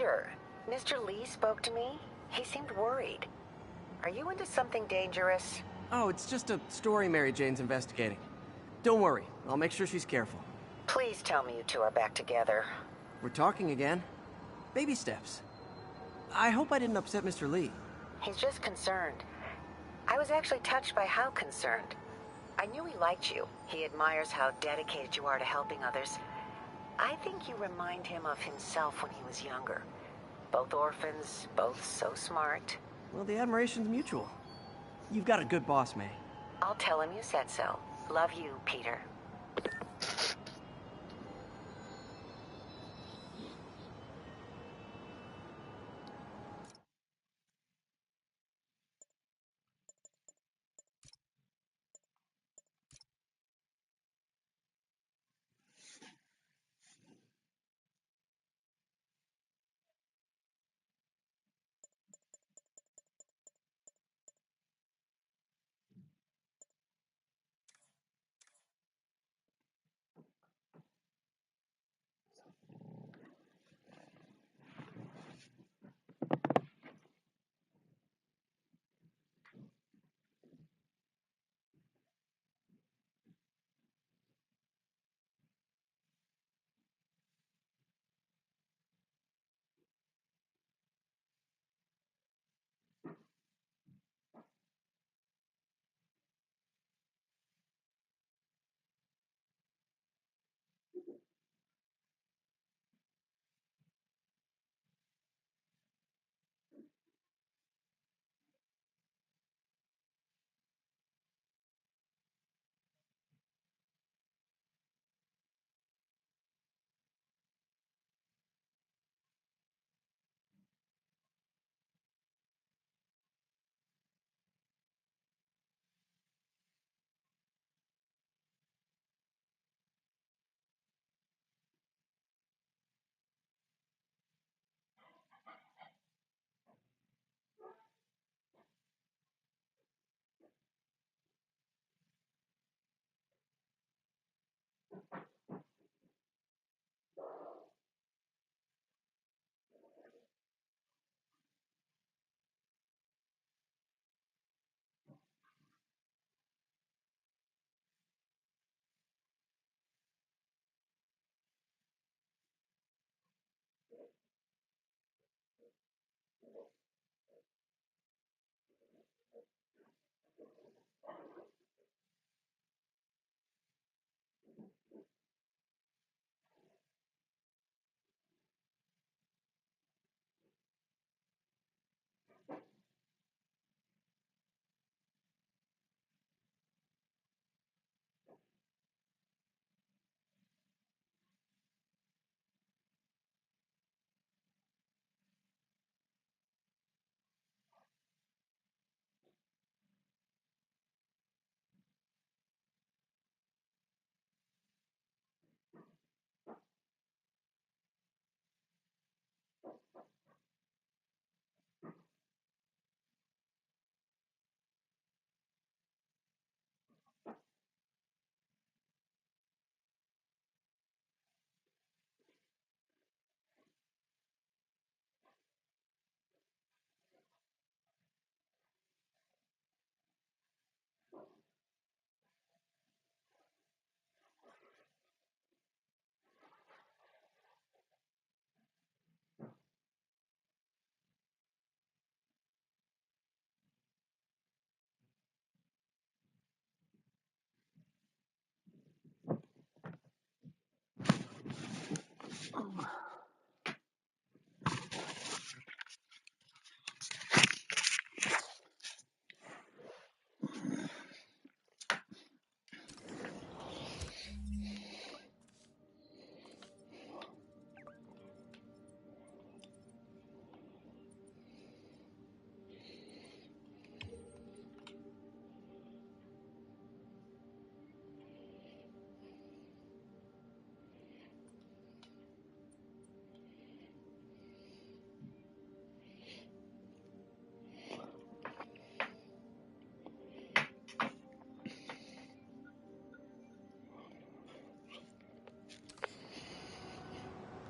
Peter, Mr. Lee spoke to me. He seemed worried. Are you into something dangerous? Oh, it's just a story Mary Jane's investigating. Don't worry, I'll make sure she's careful. Please tell me you two are back together. We're talking again. Baby steps. I hope I didn't upset Mr. Lee. He's just concerned. I was actually touched by how concerned. I knew he liked you. He admires how dedicated you are to helping others. I think you remind him of himself when he was younger. Both orphans, both so smart. Well, the admiration's mutual. You've got a good boss, May. I'll tell him you said so. Love you, Peter.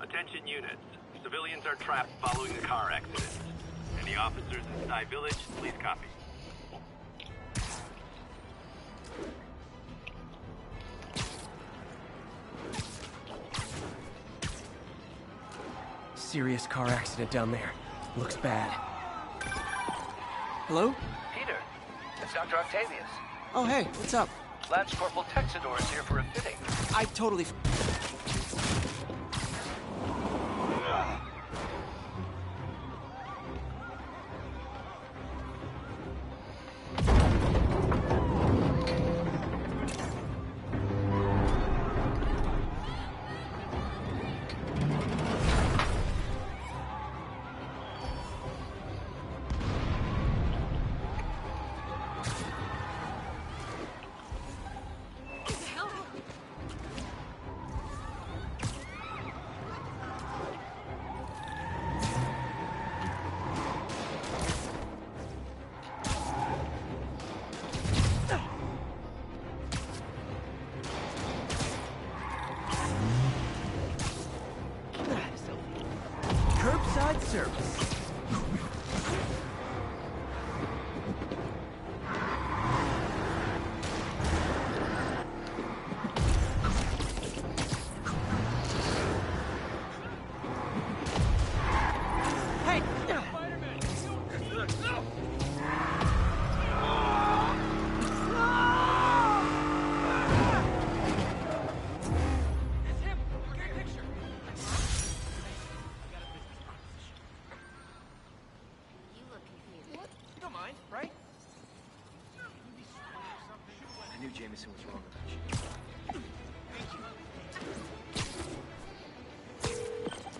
Attention units. Civilians are trapped following the car accident. Any officers in Sty Village, please copy. Serious car accident down there. Looks bad. Hello? Peter, it's Dr. Octavius. Oh, hey, what's up? Lance Corporal Texador is here for a fitting. I totally... Curbside service. Hey! Right? I knew Jameson was wrong about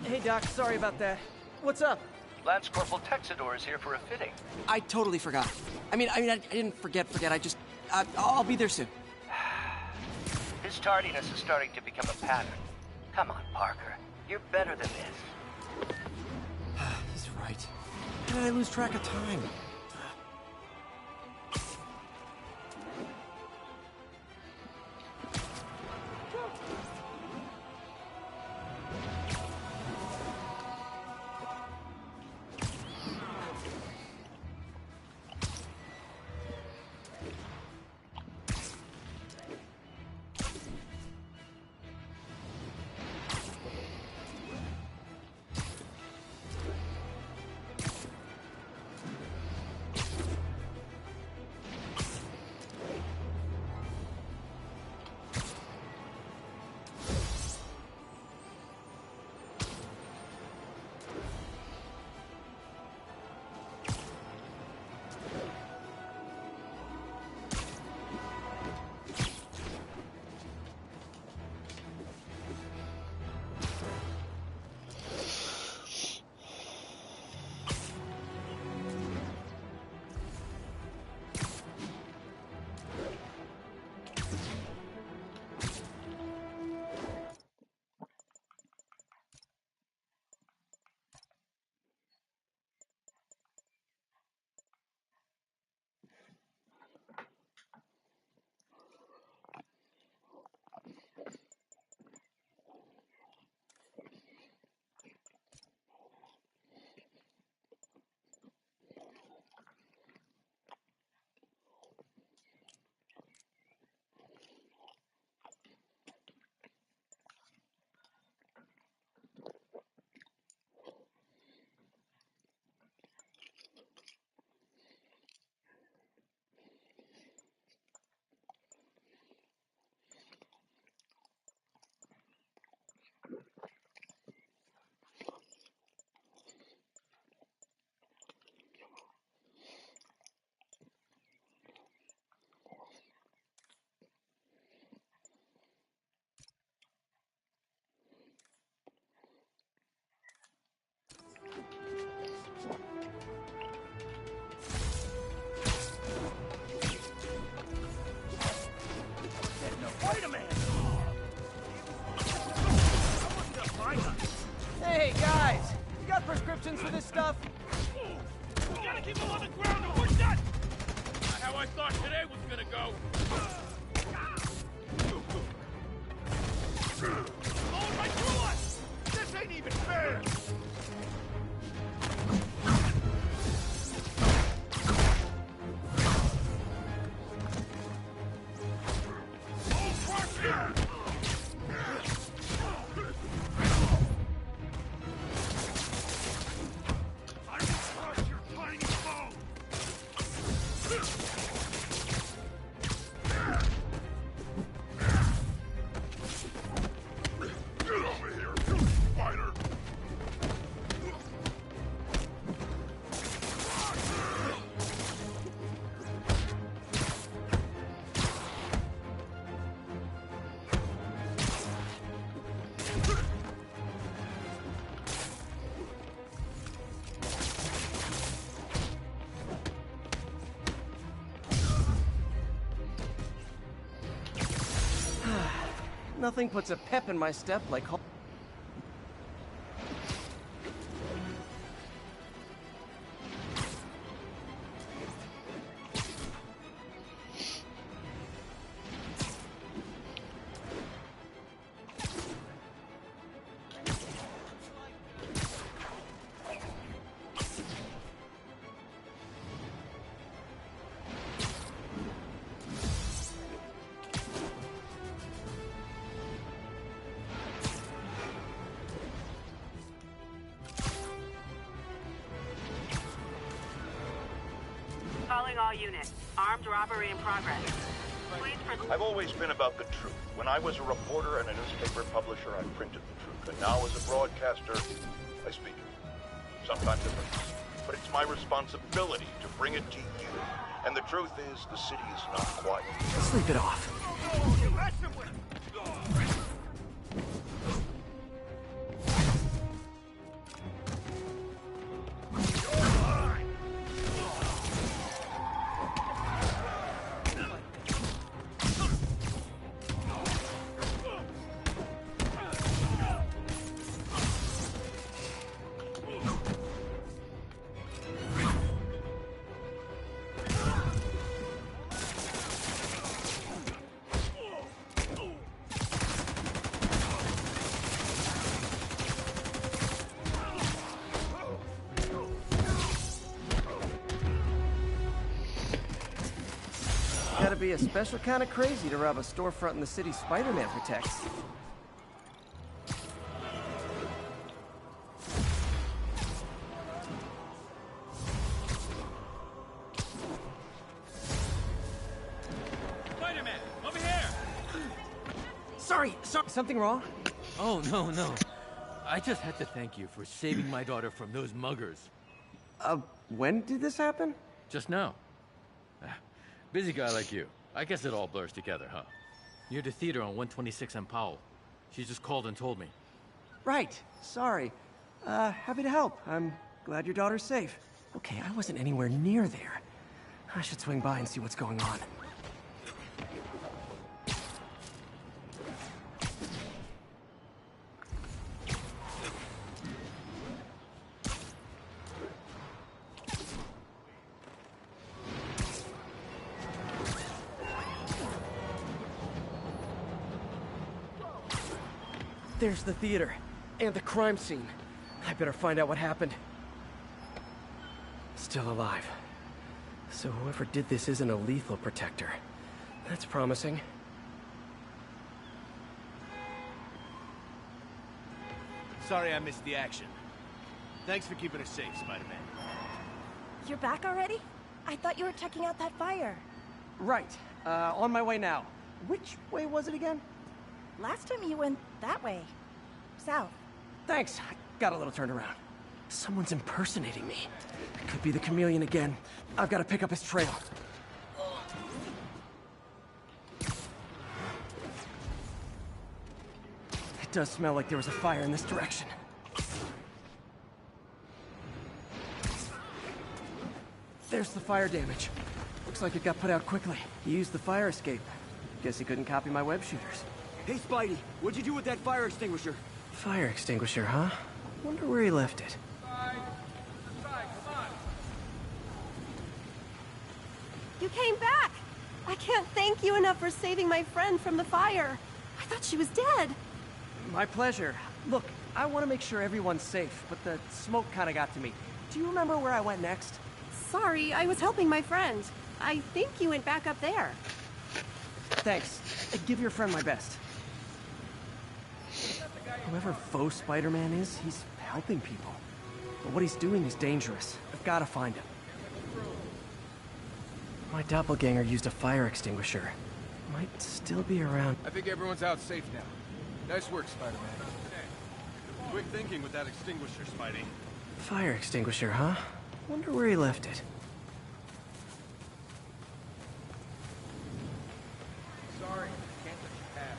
you. Hey, Doc, sorry about that. What's up? Lance Corporal Texador is here for a fitting. I totally forgot. I didn't forget. I'll be there soon. His tardiness is starting to become a pattern. Come on, Parker. You're better than this. He's right. How did I lose track of time? Wait a minute! Hey, guys! You got prescriptions for this stuff? We gotta keep him on the ground or we're done! Not how I thought today was gonna go. Blowing right through us! This ain't even fair! Nothing puts a pep in my step like... Calling all units. Armed robbery in progress. Please I've always been about the truth. When I was a reporter and a newspaper publisher, I printed the truth. And now as a broadcaster, I speak it. Sometimes different. But it's my responsibility to bring it to you. And the truth is, the city is not quiet. Sleep it off. Gotta be a special kind of crazy to rob a storefront in the city Spider-Man protects. Spider-Man, over here! Sorry, something wrong? Oh, no. I just had to thank you for saving my daughter from those muggers. When did this happen? Just now. Busy guy like you. I guess it all blurs together, huh? Near the theater on 126 and Powell. She just called and told me. Right, sorry. Happy to help. I'm glad your daughter's safe. Okay, I wasn't anywhere near there. I should swing by and see what's going on. There's the theater, and the crime scene. I better find out what happened. Still alive. So whoever did this isn't a lethal protector. That's promising. Sorry I missed the action. Thanks for keeping us safe, Spider-Man. You're back already? I thought you were checking out that fire. Right, on my way now. Which way was it again? Last time you went that way. South. Thanks. I got a little turned around. Someone's impersonating me. It could be the chameleon again. I've got to pick up his trail. It does smell like there was a fire in this direction. There's the fire damage. Looks like it got put out quickly. He used the fire escape. Guess he couldn't copy my web shooters. Hey, Spidey, what'd you do with that fire extinguisher? Fire extinguisher, huh? Wonder where he left it. You came back! I can't thank you enough for saving my friend from the fire. I thought she was dead. My pleasure. Look, I want to make sure everyone's safe, but the smoke kind of got to me. Do you remember where I went next? Sorry, I was helping my friend. I think you went back up there. Thanks. Give your friend my best. Whoever faux Spider-Man is, he's helping people. But what he's doing is dangerous. I've got to find him. My doppelganger used a fire extinguisher. Might still be around. I think everyone's out safe now. Nice work, Spider-Man. Quick thinking with that extinguisher, Spidey. Fire extinguisher, huh? Wonder where he left it. Sorry, can't let you pass.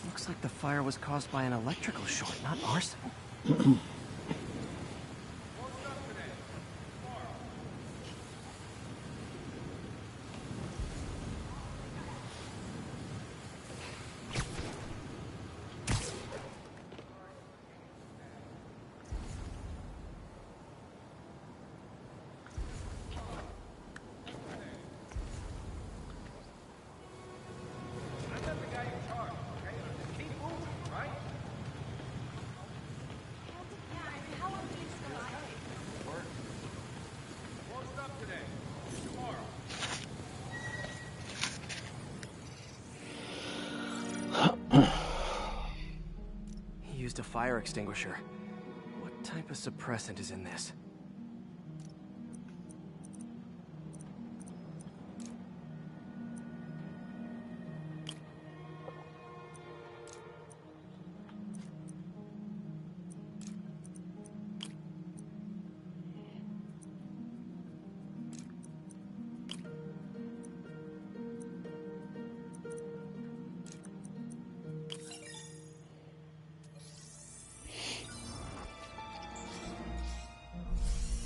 Looks like the fire was caused by an electrical short, not arson. He used a fire extinguisher. What type of suppressant is in this?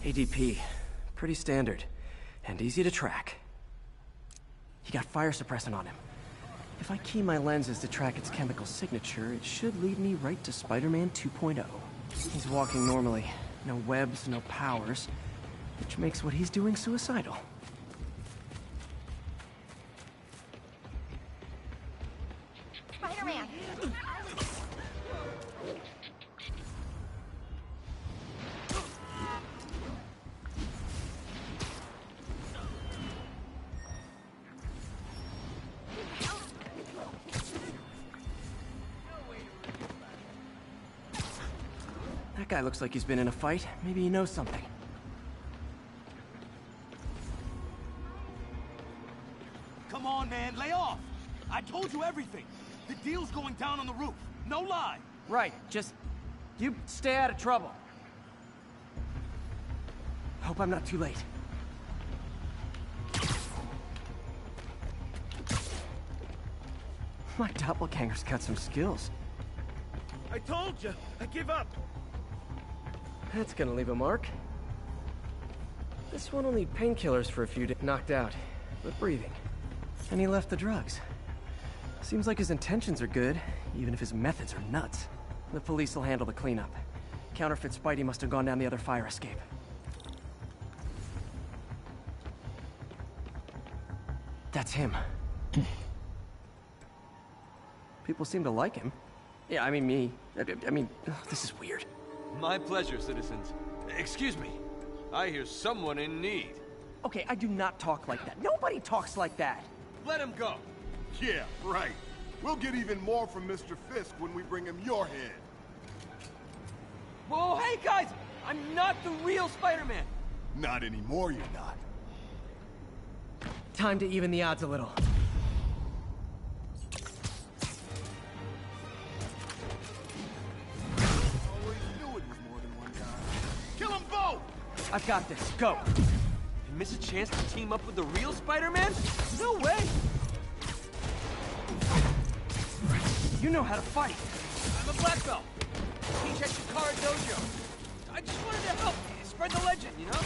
ADP. Pretty standard. And easy to track. He got fire suppressant on him. If I key my lenses to track its chemical signature, it should lead me right to Spider-Man 2.0. He's walking normally. No webs, no powers. Which makes what he's doing suicidal. Spider-Man! That guy looks like he's been in a fight. Maybe he knows something. Come on, man, lay off! I told you everything. The deal's going down on the roof. No lie. Right, just... you stay out of trouble. Hope I'm not too late. My doppelganger's got some skills. I told you! I give up! That's gonna leave a mark. This one will need painkillers for a few days. Knocked out, but breathing. And he left the drugs. Seems like his intentions are good, even if his methods are nuts. The police will handle the cleanup. Counterfeit Spidey must have gone down the other fire escape. That's him. People seem to like him. Yeah, I mean me. I mean, this is weird. My pleasure, citizens. Excuse me. I hear someone in need. Okay, I do not talk like that. Nobody talks like that. Let him go. Yeah, right. We'll get even more from Mr. Fisk when we bring him your head. Whoa, hey guys! I'm not the real Spider-Man! Not anymore, you're not. Time to even the odds a little. Always knew it was more than one guy. Kill them both! I've got this. Go! And miss a chance to team up with the real Spider-Man? No way! You know how to fight. I'm a black belt. Teach at Shikara Dojo. I just wanted to help spread the legend, you know?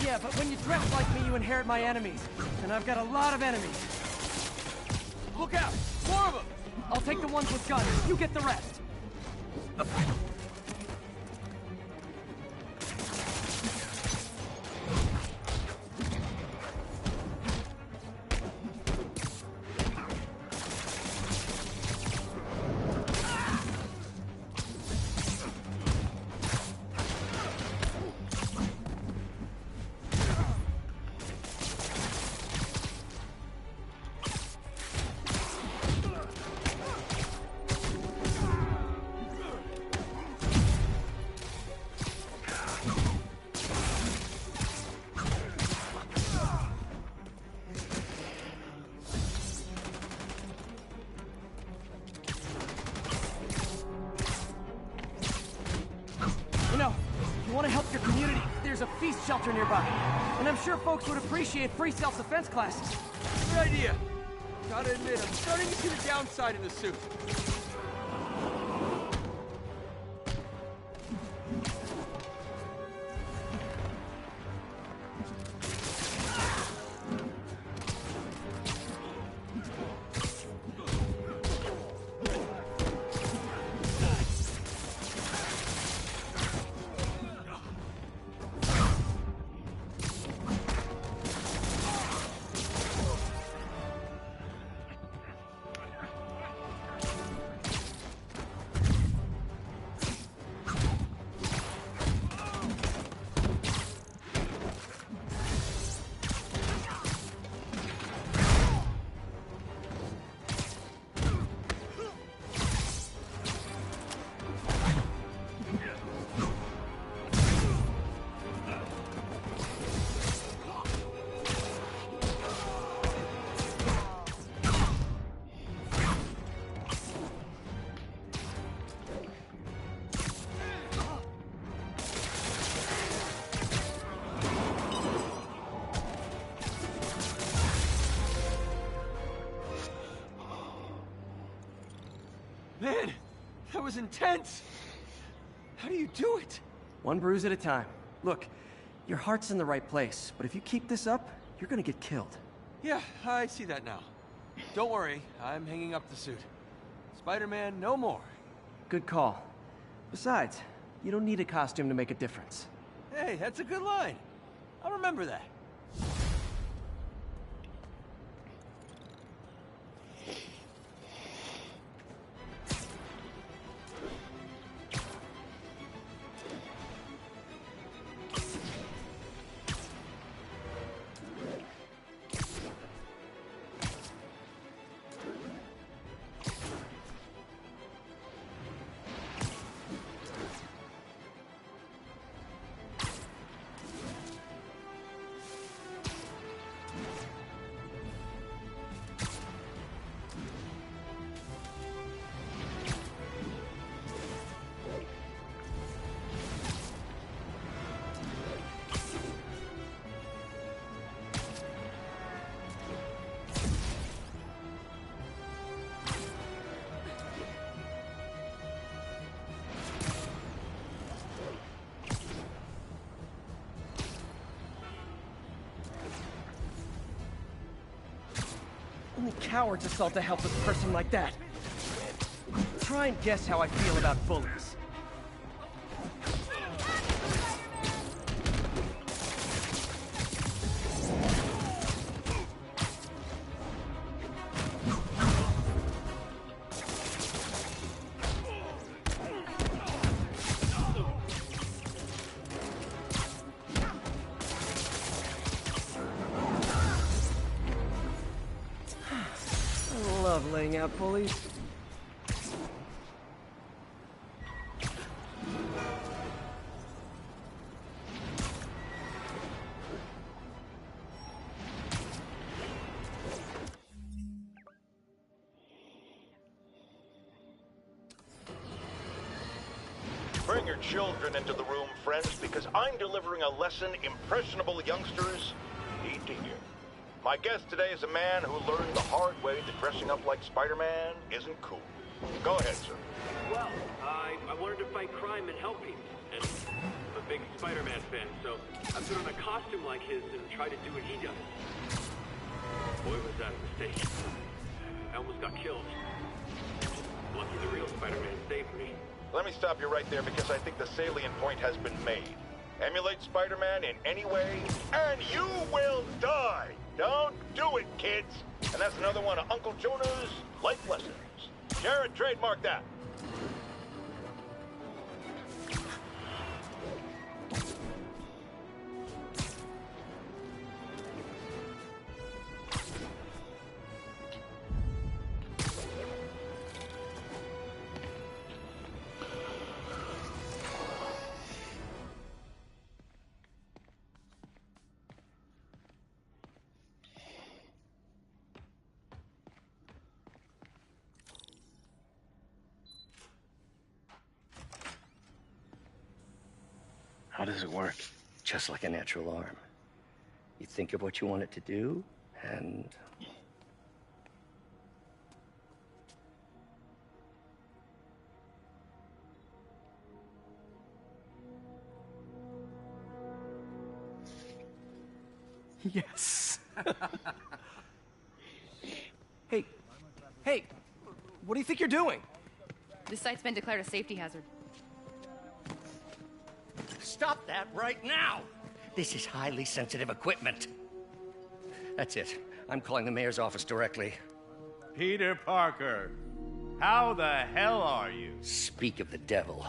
Yeah, but when you dress like me, you inherit my enemies. And I've got a lot of enemies. Look out! More of them! I'll take the ones with guns. You get the rest. You want to help your community? There's a feast shelter nearby. And I'm sure folks would appreciate free self-defense classes. Good idea. Gotta admit, I'm starting to see the downside in the suit. Man, that was intense! How do you do it? One bruise at a time. Look, your heart's in the right place, but if you keep this up, you're gonna get killed. Yeah, I see that now. Don't worry, I'm hanging up the suit. Spider-Man, no more. Good call. Besides, you don't need a costume to make a difference. Hey, that's a good line. I'll remember that. Only cowards assault a helpless person like that. Try and guess how I feel about bullies. I love laying out bullies. Bring your children into the room, friends, because I'm delivering a lesson impressionable youngsters need to hear. My guest today is a man who learned the hard way that dressing up like Spider-Man isn't cool. Go ahead, sir. Well, I wanted to fight crime and help people. And I'm a big Spider-Man fan, so I put on a costume like his and tried to do what he does. Boy, was that a mistake. I almost got killed. Lucky the real Spider-Man saved me. Let me stop you right there because I think the salient point has been made. Emulate Spider-Man in any way, and you will die! Don't do it, kids! And that's another one of Uncle Jonah's life lessons. Jared, trademark that. How does it work? Just like a natural arm. You think of what you want it to do, and... Yes. Hey, what do you think you're doing? This site's been declared a safety hazard. Stop that right now! This is highly sensitive equipment. That's it. I'm calling the mayor's office directly. Peter Parker, how the hell are you? Speak of the devil.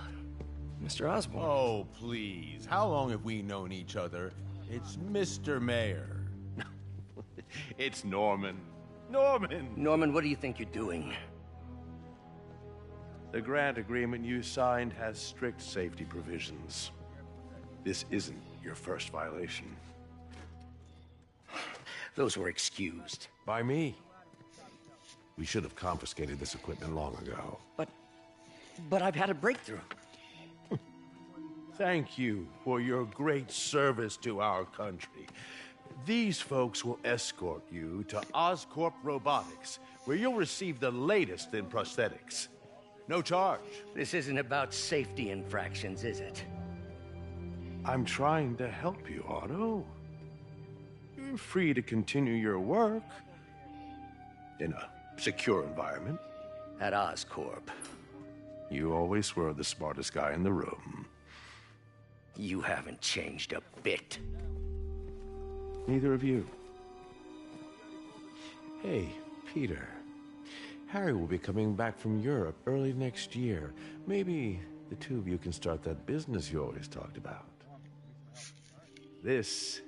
Mr. Osborn. Oh, please. How long have we known each other? It's Mr. Mayor. It's Norman. Norman! Norman, what do you think you're doing? The grant agreement you signed has strict safety provisions. This isn't your first violation. Those were excused. By me. We should have confiscated this equipment long ago. But I've had a breakthrough. Thank you for your great service to our country. These folks will escort you to Oscorp Robotics, where you'll receive the latest in prosthetics. No charge. This isn't about safety infractions, is it? I'm trying to help you, Otto. You're free to continue your work in a secure environment. At Oscorp. You always were the smartest guy in the room. You haven't changed a bit. Neither of you. Hey, Peter. Harry will be coming back from Europe early next year. Maybe the two of you can start that business you always talked about. This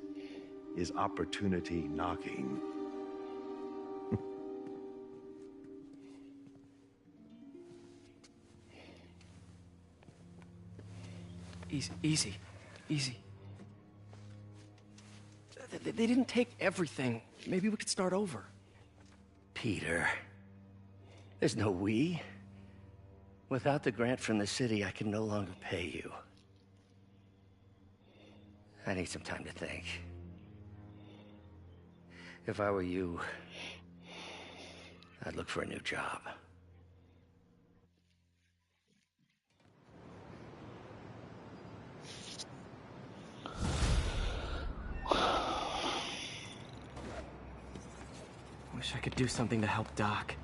is opportunity knocking. Easy. They didn't take everything. Maybe we could start over. Peter, there's no we. Without the grant from the city, I can no longer pay you. I need some time to think. If I were you, I'd look for a new job. Wish I could do something to help Doc.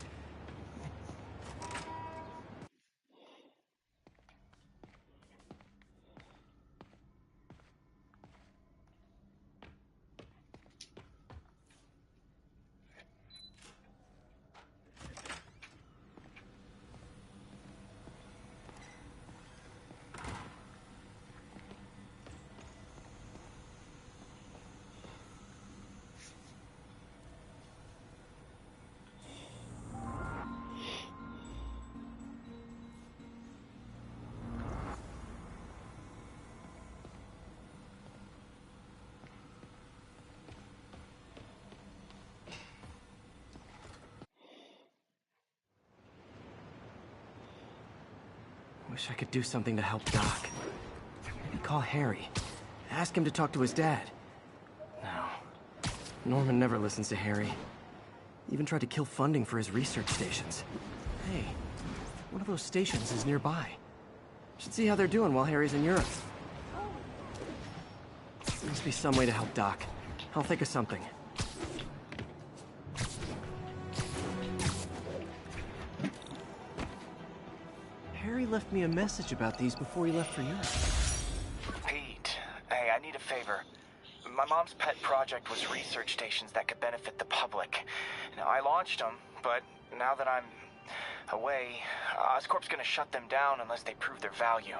Wish I could do something to help Doc. Maybe call Harry. Ask him to talk to his dad. No. Norman never listens to Harry. Even tried to kill funding for his research stations. Hey, one of those stations is nearby. Should see how they're doing while Harry's in Europe. Must be some way to help Doc. I'll think of something. Harry left me a message about these before he left for Europe. Pete, hey, I need a favor. My mom's pet project was research stations that could benefit the public. Now, I launched them, but now that I'm away, Oscorp's gonna shut them down unless they prove their value.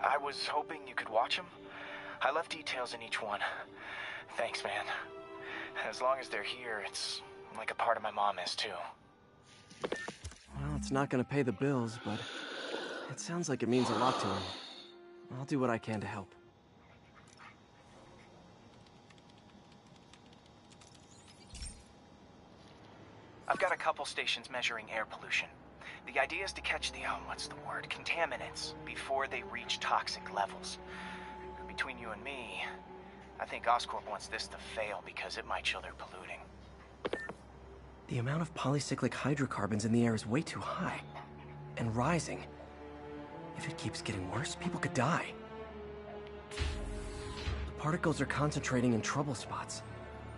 I was hoping you could watch them. I left details in each one. Thanks, man. As long as they're here, it's like a part of my mom is, too. Well, it's not gonna pay the bills, but it sounds like it means a lot to him. I'll do what I can to help. I've got a couple stations measuring air pollution. The idea is to catch the, contaminants before they reach toxic levels. Could be between you and me, I think Oscorp wants this to fail because it might show they're polluting. The amount of polycyclic hydrocarbons in the air is way too high. And rising. If it keeps getting worse, people could die. The particles are concentrating in trouble spots,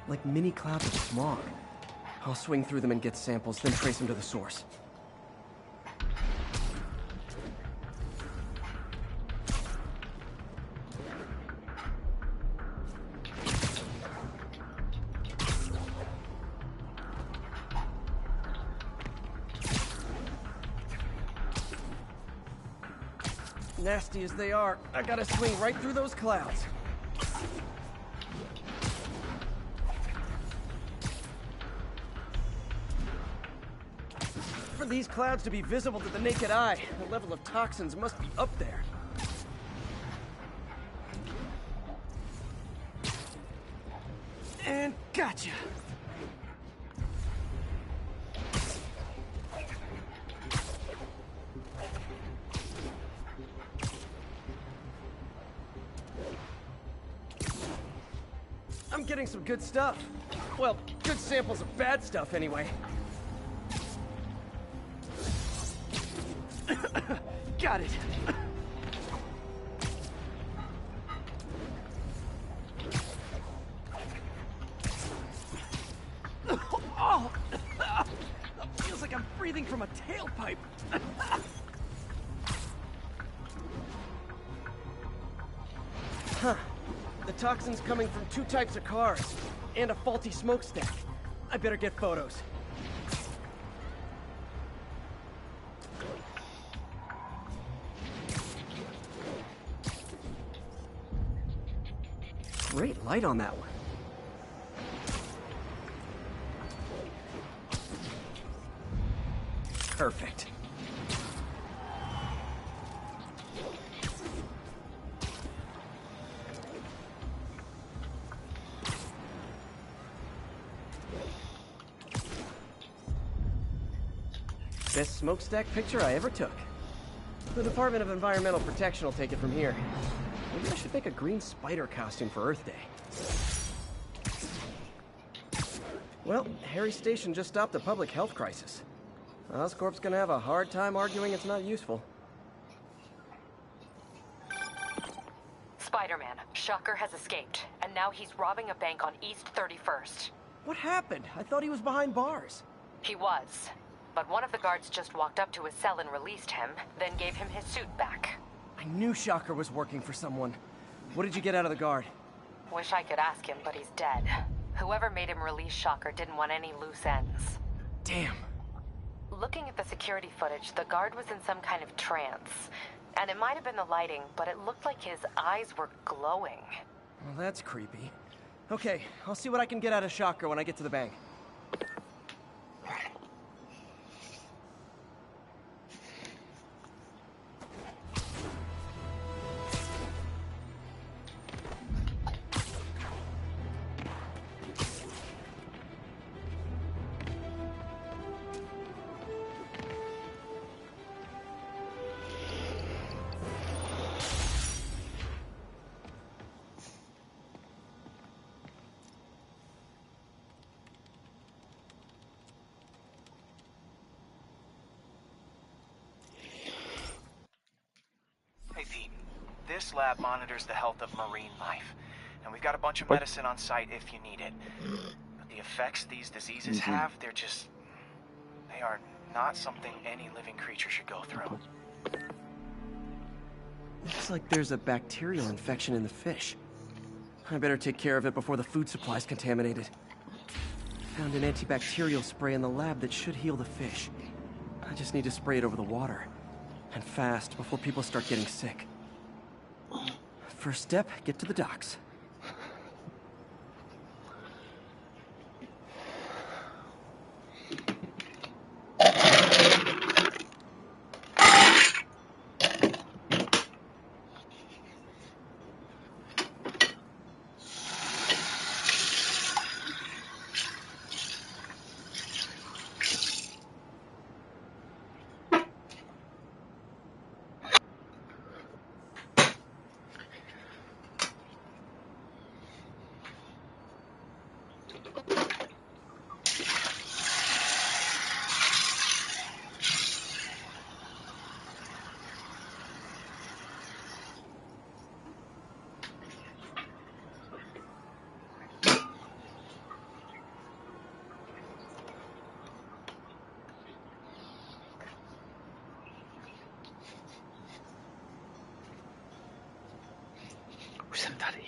like mini clouds of smog. I'll swing through them and get samples, then trace them to the source. Nasty as they are, I gotta swing right through those clouds. For these clouds to be visible to the naked eye, the level of toxins must be up there. And gotcha! I'm getting some good stuff. Well, good samples of bad stuff, anyway. Got it. Oh! Feels like I'm breathing from a tailpipe. Huh. The toxin's coming from 2 types of cars, and a faulty smokestack. I better get photos. Great light on that one. Perfect. Best smokestack picture I ever took. The Department of Environmental Protection will take it from here. Maybe I should make a green spider costume for Earth Day. Well, Harry Station just stopped a public health crisis. Oscorp's gonna have a hard time arguing it's not useful. Spider-Man, Shocker has escaped, and now he's robbing a bank on East 31st. What happened? I thought he was behind bars. He was. But one of the guards just walked up to his cell and released him, then gave him his suit back. I knew Shocker was working for someone. What did you get out of the guard? Wish I could ask him, but he's dead. Whoever made him release Shocker didn't want any loose ends. Damn. Looking at the security footage, the guard was in some kind of trance. And it might have been the lighting, but it looked like his eyes were glowing. Well, that's creepy. Okay, I'll see what I can get out of Shocker when I get to the bank. Hey, Pete. This lab monitors the health of marine life. And we've got a bunch of medicine on site if you need it. But the effects these diseases have, they are not something any living creature should go through. Looks like there's a bacterial infection in the fish. I better take care of it before the food supply's contaminated. Found an antibacterial spray in the lab that should heal the fish. I just need to spray it over the water. And fast, before people start getting sick. First step, get to the docks. Už jsem tady.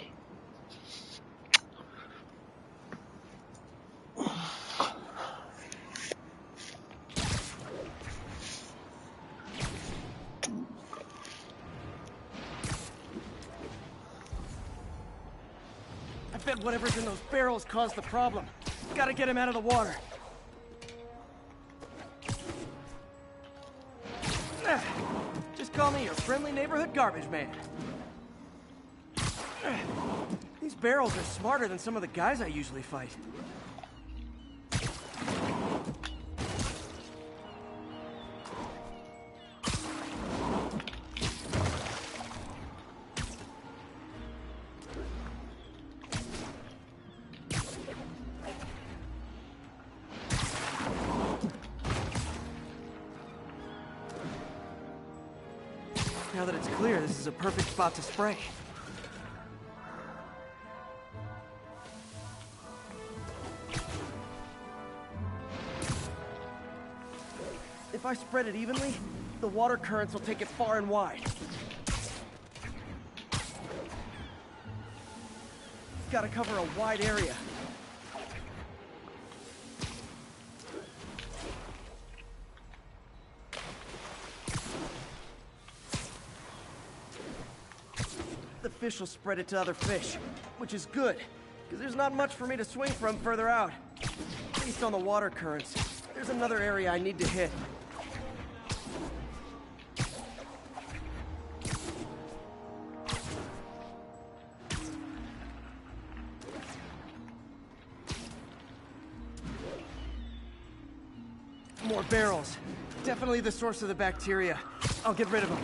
I bet whatever's in those barrels caused the problem. Gotta get him out of the water. Just call me your friendly neighborhood garbage man. These barrels are smarter than some of the guys I usually fight. Now that it's clear, this is a perfect spot to spray. If I spread it evenly, the water currents will take it far and wide. Gotta cover a wide area. The fish will spread it to other fish, which is good, because there's not much for me to swing from further out. Based on the water currents, there's another area I need to hit. More barrels. Definitely the source of the bacteria. I'll get rid of them.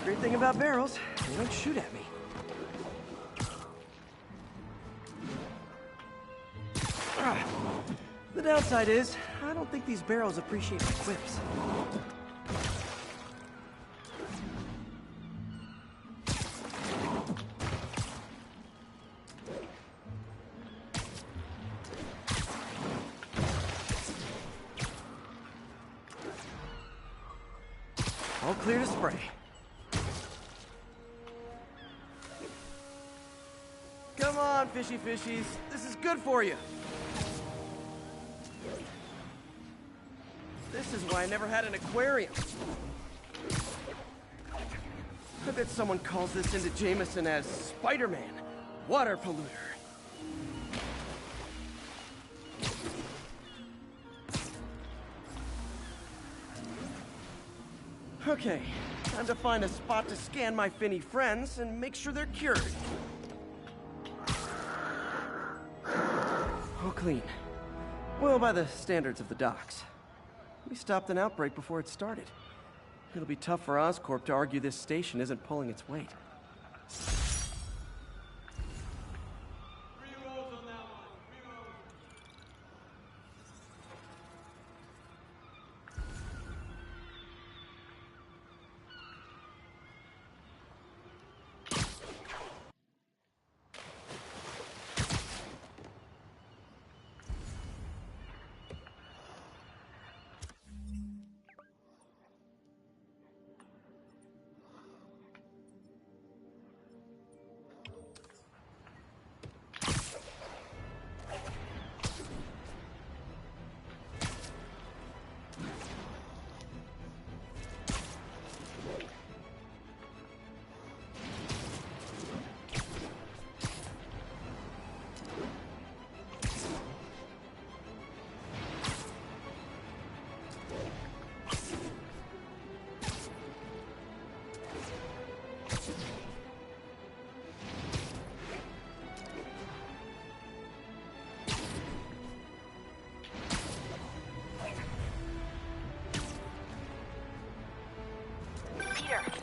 Great thing about barrels, they don't shoot at me. The downside is, I don't think these barrels appreciate my quips. All clear to spray. Come on, fishy fishies. This is good for you. This is why I never had an aquarium. I bet someone calls this into Jameson as Spider-Man, water polluter. Okay, time to find a spot to scan my finny friends and make sure they're cured. All clean. Well, by the standards of the docks. We stopped an outbreak before it started. It'll be tough for Oscorp to argue this station isn't pulling its weight.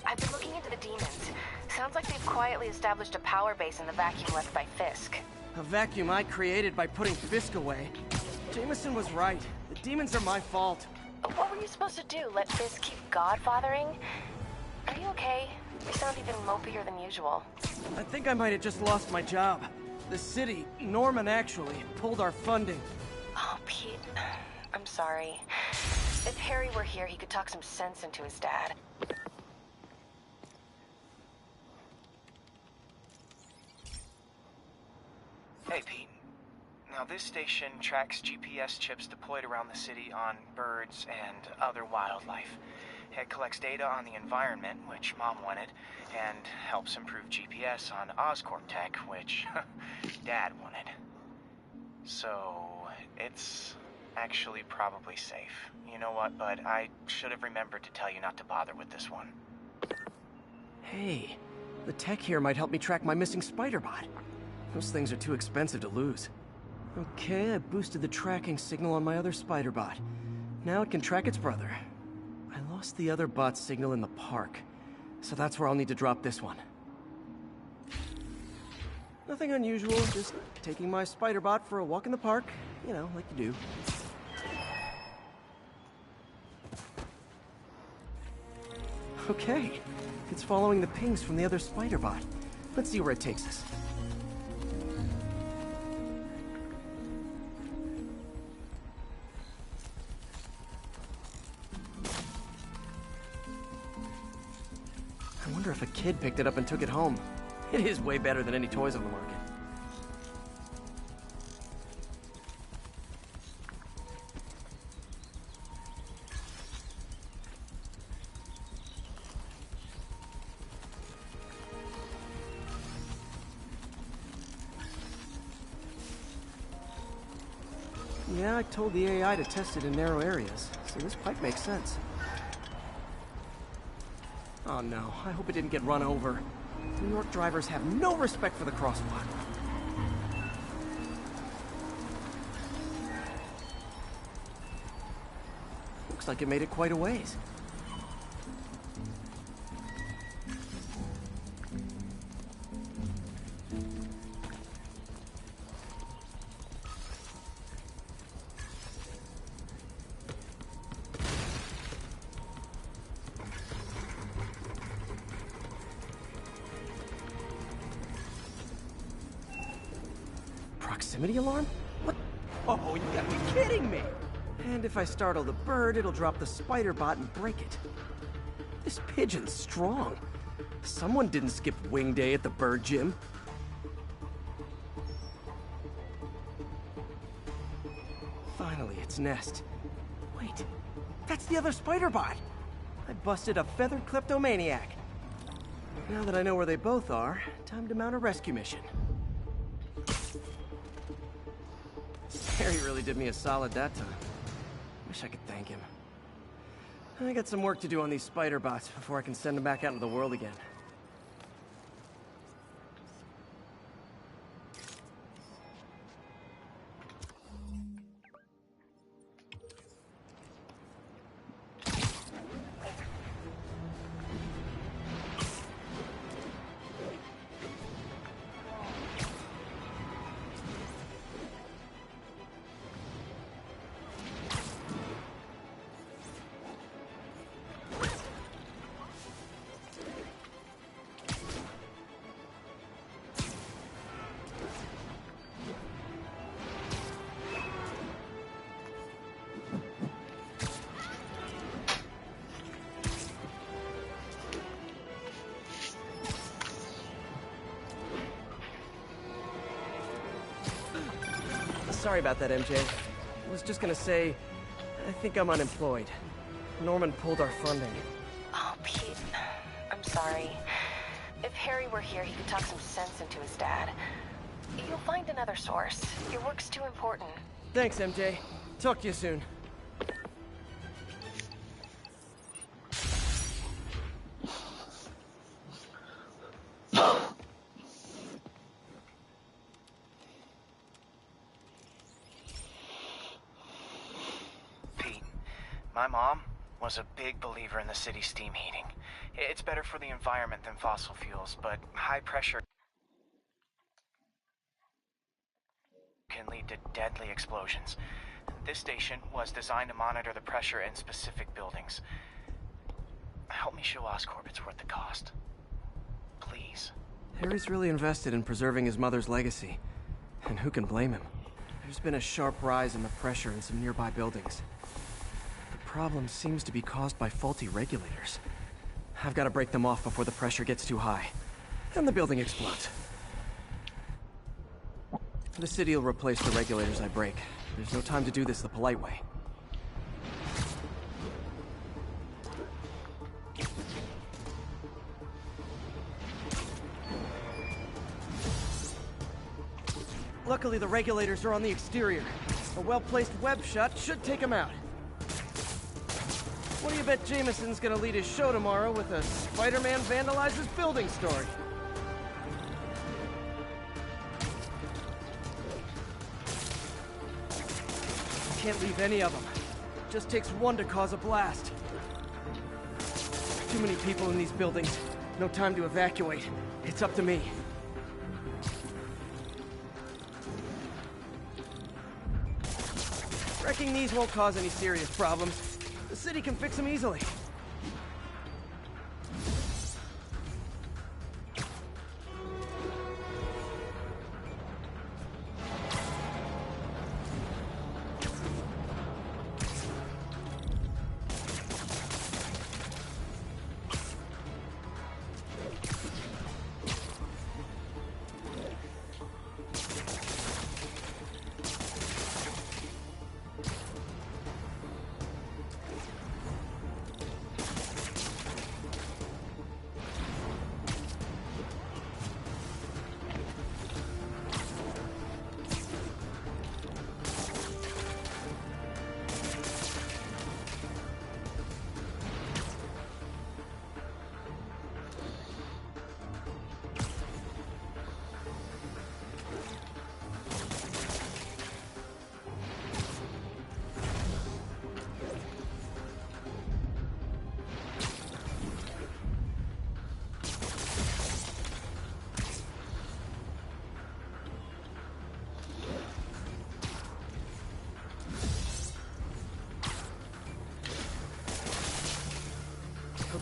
I've been looking into the demons. Sounds like they've quietly established a power base in the vacuum left by Fisk. A vacuum I created by putting Fisk away. Jameson was right. The demons are my fault. What were you supposed to do? Let Fisk keep godfathering? Are you okay? You sound even mopier than usual. I think I might have just lost my job. The city, Norman actually, pulled our funding. Oh, Pete. I'm sorry. If Harry were here, he could talk some sense into his dad. this station tracks GPS chips deployed around the city on birds and other wildlife. It collects data on the environment, which Mom wanted, and helps improve GPS on Oscorp tech, which Dad wanted. So, it's actually probably safe. You know what, bud? I should have remembered to tell you not to bother with this one. Hey, the tech here might help me track my missing spider bot. Those things are too expensive to lose. Okay, I boosted the tracking signal on my other spider bot. Now it can track its brother. I lost the other bot's signal in the park, so that's where I'll need to drop this one. Nothing unusual, just taking my spider bot for a walk in the park. You know, like you do. Okay, it's following the pings from the other spider bot. Let's see where it takes us. I wonder if a kid picked it up and took it home. It is way better than any toys on the market. Yeah, I told the AI to test it in narrow areas, so this pipe makes sense. Oh no, I hope it didn't get run over. New York drivers have no respect for the crosswalk. Looks like it made it quite a ways. Proximity alarm? What? Oh, you gotta be kidding me! And if I startle the bird, it'll drop the spider bot and break it. This pigeon's strong. Someone didn't skip wing day at the bird gym. Finally, its nest. Wait, that's the other spider bot! I busted a feathered kleptomaniac. Now that I know where they both are, time to mount a rescue mission. Harry really did me a solid that time. Wish I could thank him. I got some work to do on these spider bots before I can send them back out into the world again. Sorry about that, MJ. I was just gonna say, I think I'm unemployed. Norman pulled our funding. Oh, Pete. I'm sorry. If Harry were here, he could talk some sense into his dad. You'll find another source. Your work's too important. Thanks, MJ. Talk to you soon. My mom was a big believer in the city's steam heating. It's better for the environment than fossil fuels, but high pressure can lead to deadly explosions. This station was designed to monitor the pressure in specific buildings. Help me show Oscorp it's worth the cost. Please. Harry's really invested in preserving his mother's legacy. And who can blame him? There's been a sharp rise in the pressure in some nearby buildings. The problem seems to be caused by faulty regulators. I've got to break them off before the pressure gets too high. And the building explodes. The city will replace the regulators I break. There's no time to do this the polite way. Luckily, the regulators are on the exterior. A well-placed web shot should take them out. What do you bet Jameson's gonna lead his show tomorrow with a Spider-Man vandalizes building story? Can't leave any of them. Just takes one to cause a blast. Too many people in these buildings. No time to evacuate. It's up to me. Wrecking these won't cause any serious problems. The city can fix them easily.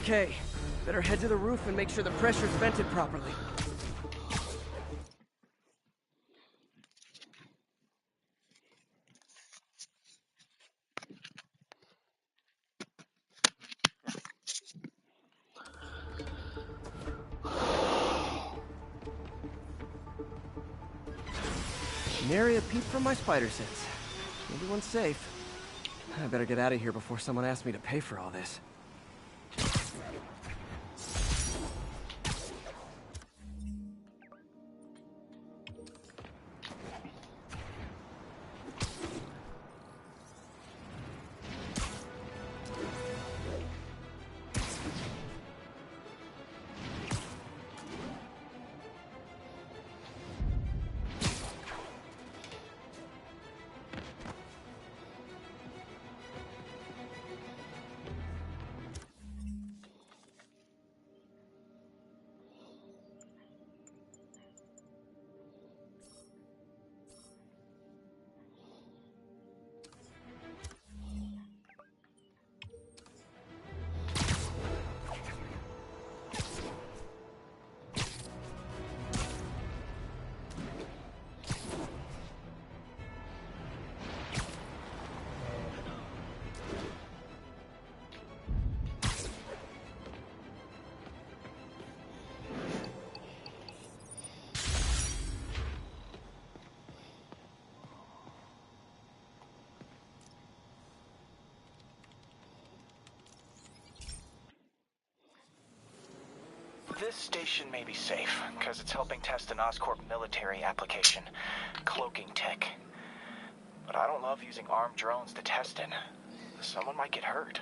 Okay, better head to the roof and make sure the pressure's vented properly. Nary a peep from my spider sense. Everyone's safe. I better get out of here before someone asks me to pay for all this. This station may be safe, because it's helping test an Oscorp military application, cloaking tech. But I don't love using armed drones to test it. Someone might get hurt.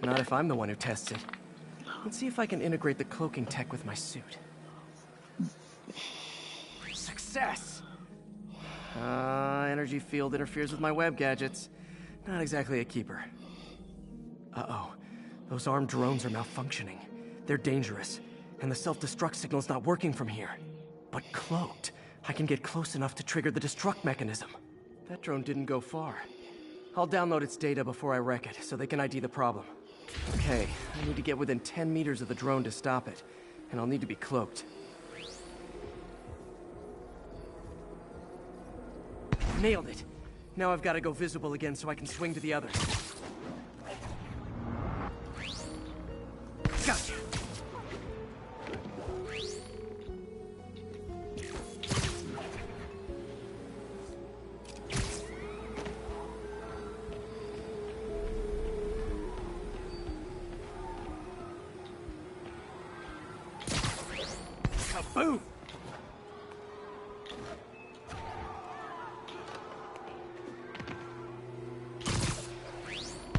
Not if I'm the one who tests it. Let's see if I can integrate the cloaking tech with my suit. Success! Energy field interferes with my web gadgets. Not exactly a keeper. Uh-oh. Those armed drones are malfunctioning. They're dangerous. And the self-destruct signal's not working from here. But cloaked, I can get close enough to trigger the destruct mechanism. That drone didn't go far. I'll download its data before I wreck it, so they can ID the problem. Okay, I need to get within 10 meters of the drone to stop it. And I'll need to be cloaked. Nailed it! Now I've got to go visible again so I can swing to the others. Gotcha! Boom!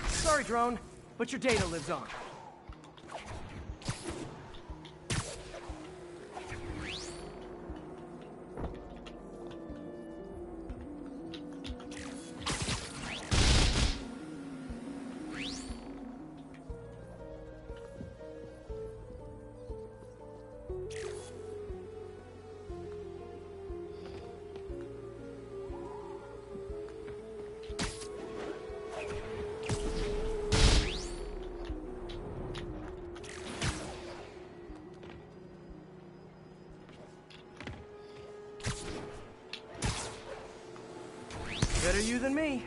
Sorry, drone, but your data lives on. Better you than me.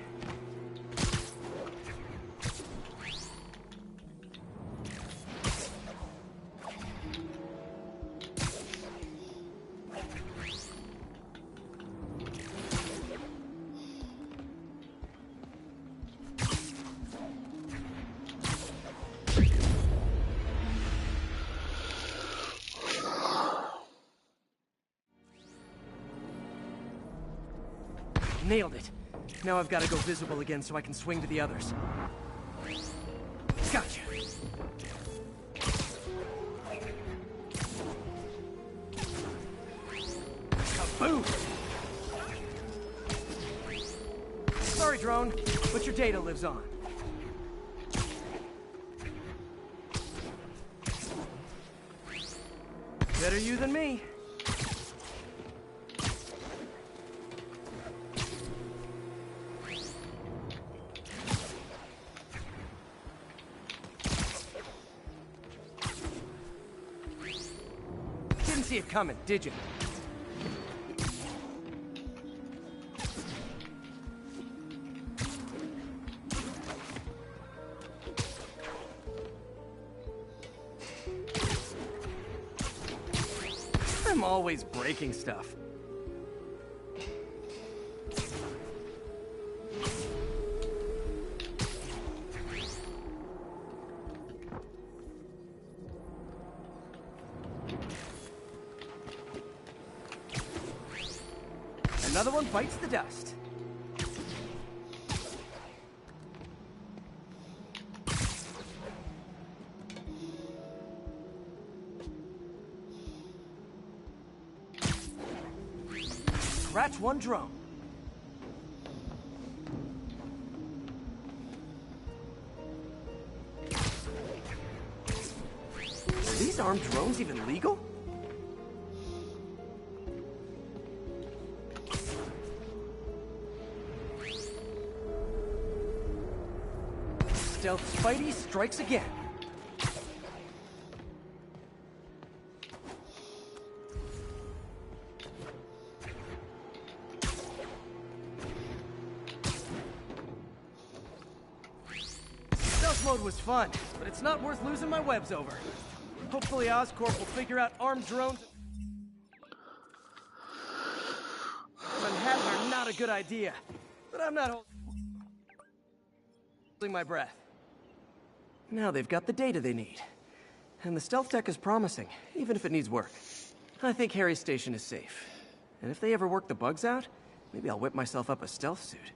Nailed it. Now I've got to go visible again so I can swing to the others. Gotcha. Kaboom! Sorry, drone, but your data lives on. Better you than me. Didn't see it coming, did you? I'm always breaking stuff. Another one bites the dust. Scratch one drone. Are these armed drones even legal? Stealth Spidey strikes again. Stealth mode was fun, but it's not worth losing my webs over. Hopefully Oscorp will figure out armed drones. Manhattan are not a good idea, but I'm not holding my breath. Now they've got the data they need. And the stealth tech is promising, even if it needs work. I think Harry's station is safe. And if they ever work the bugs out, maybe I'll whip myself up a stealth suit.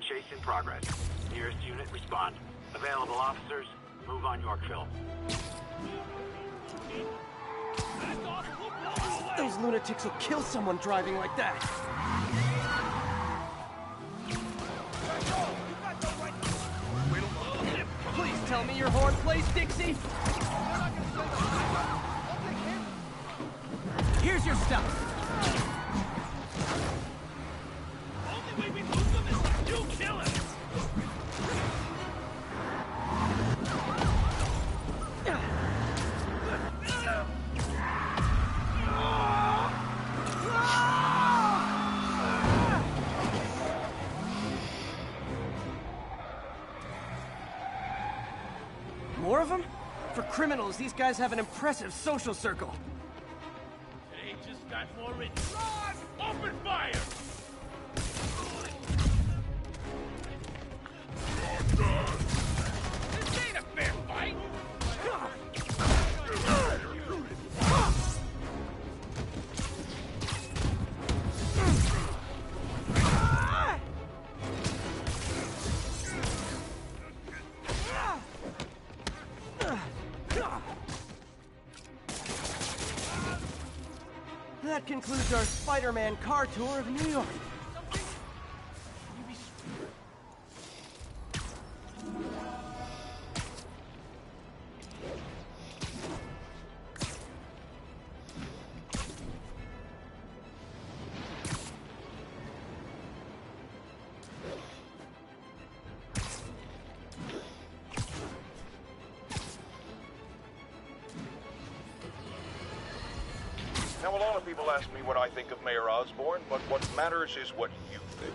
Chase in progress. Nearest unit, respond. Available officers, move on Yorkville. Those lunatics will kill someone driving like that. Please tell me your horn plays, Dixie. Here's your stuff. criminals, these guys have an impressive social circle. They just got more rich. Run! Open fire! This ain't a fair fight! That concludes our Spider-Man car tour of New York. Now, a lot of people ask me what I think of Mayor Osborn, but what matters is what you think.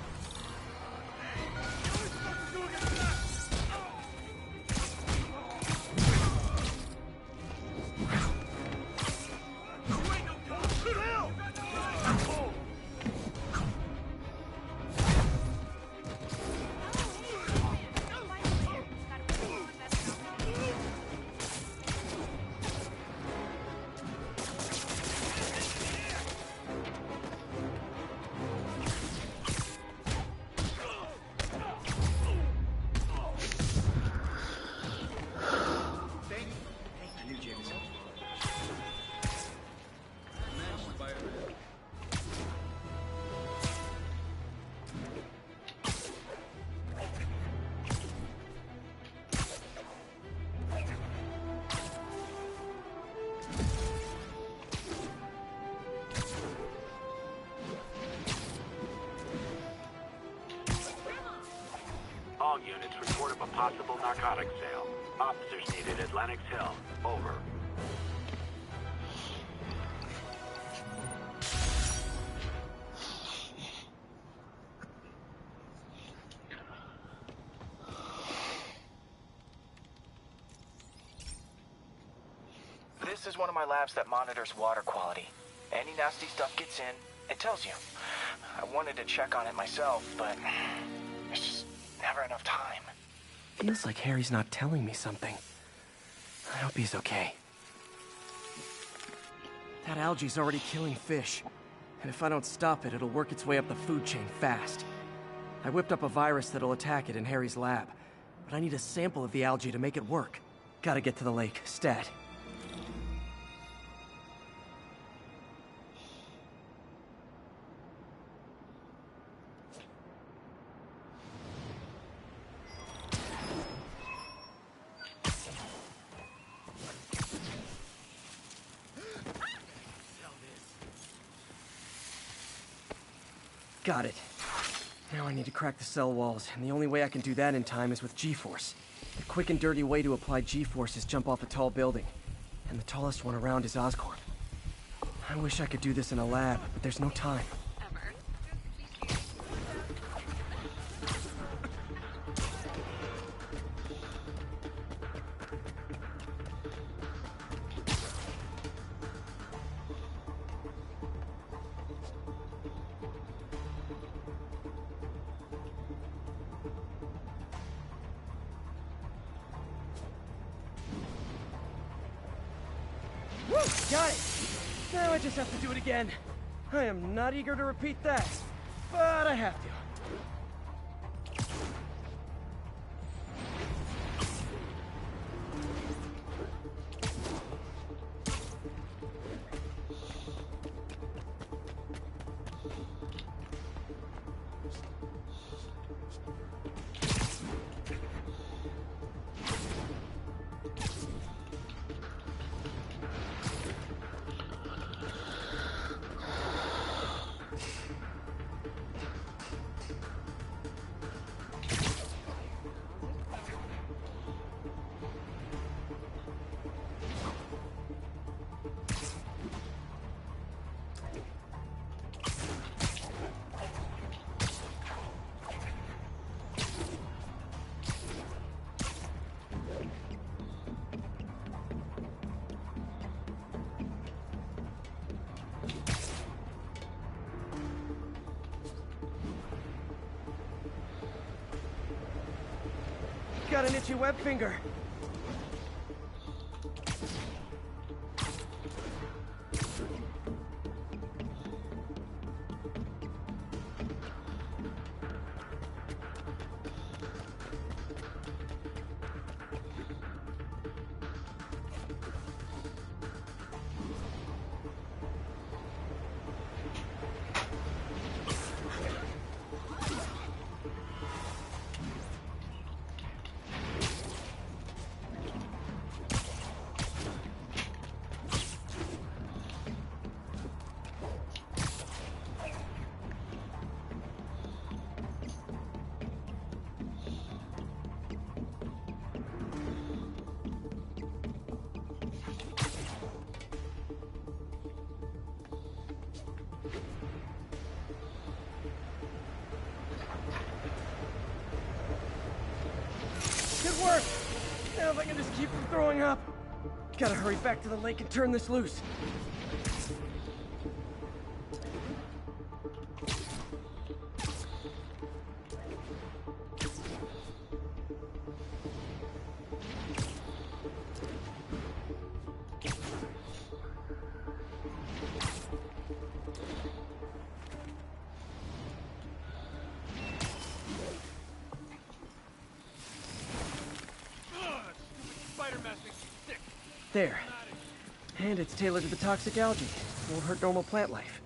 All units report of a possible narcotics sale. Officers needed at Lenox Hill. Over. This is one of my labs that monitors water quality. Any nasty stuff gets in, it tells you. I wanted to check on it myself, but there's just never enough time. Feels like Harry's not telling me something. I hope he's okay. That algae's already killing fish. And if I don't stop it, it'll work its way up the food chain fast. I whipped up a virus that'll attack it in Harry's lab. But I need a sample of the algae to make it work. Gotta get to the lake, stat. Got it. Now I need to crack the cell walls, and the only way I can do that in time is with G-Force. The quick and dirty way to apply G-Force is jump off a tall building, and the tallest one around is Oscorp. I wish I could do this in a lab, but there's no time. Woo! Got it! Now I just have to do it again. I am not eager to repeat that, but I have to. got an itchy web finger. Good work! Now if I can just keep from throwing up. Gotta hurry back to the lake and turn this loose. There. And it's tailored to the toxic algae. Won't hurt normal plant life.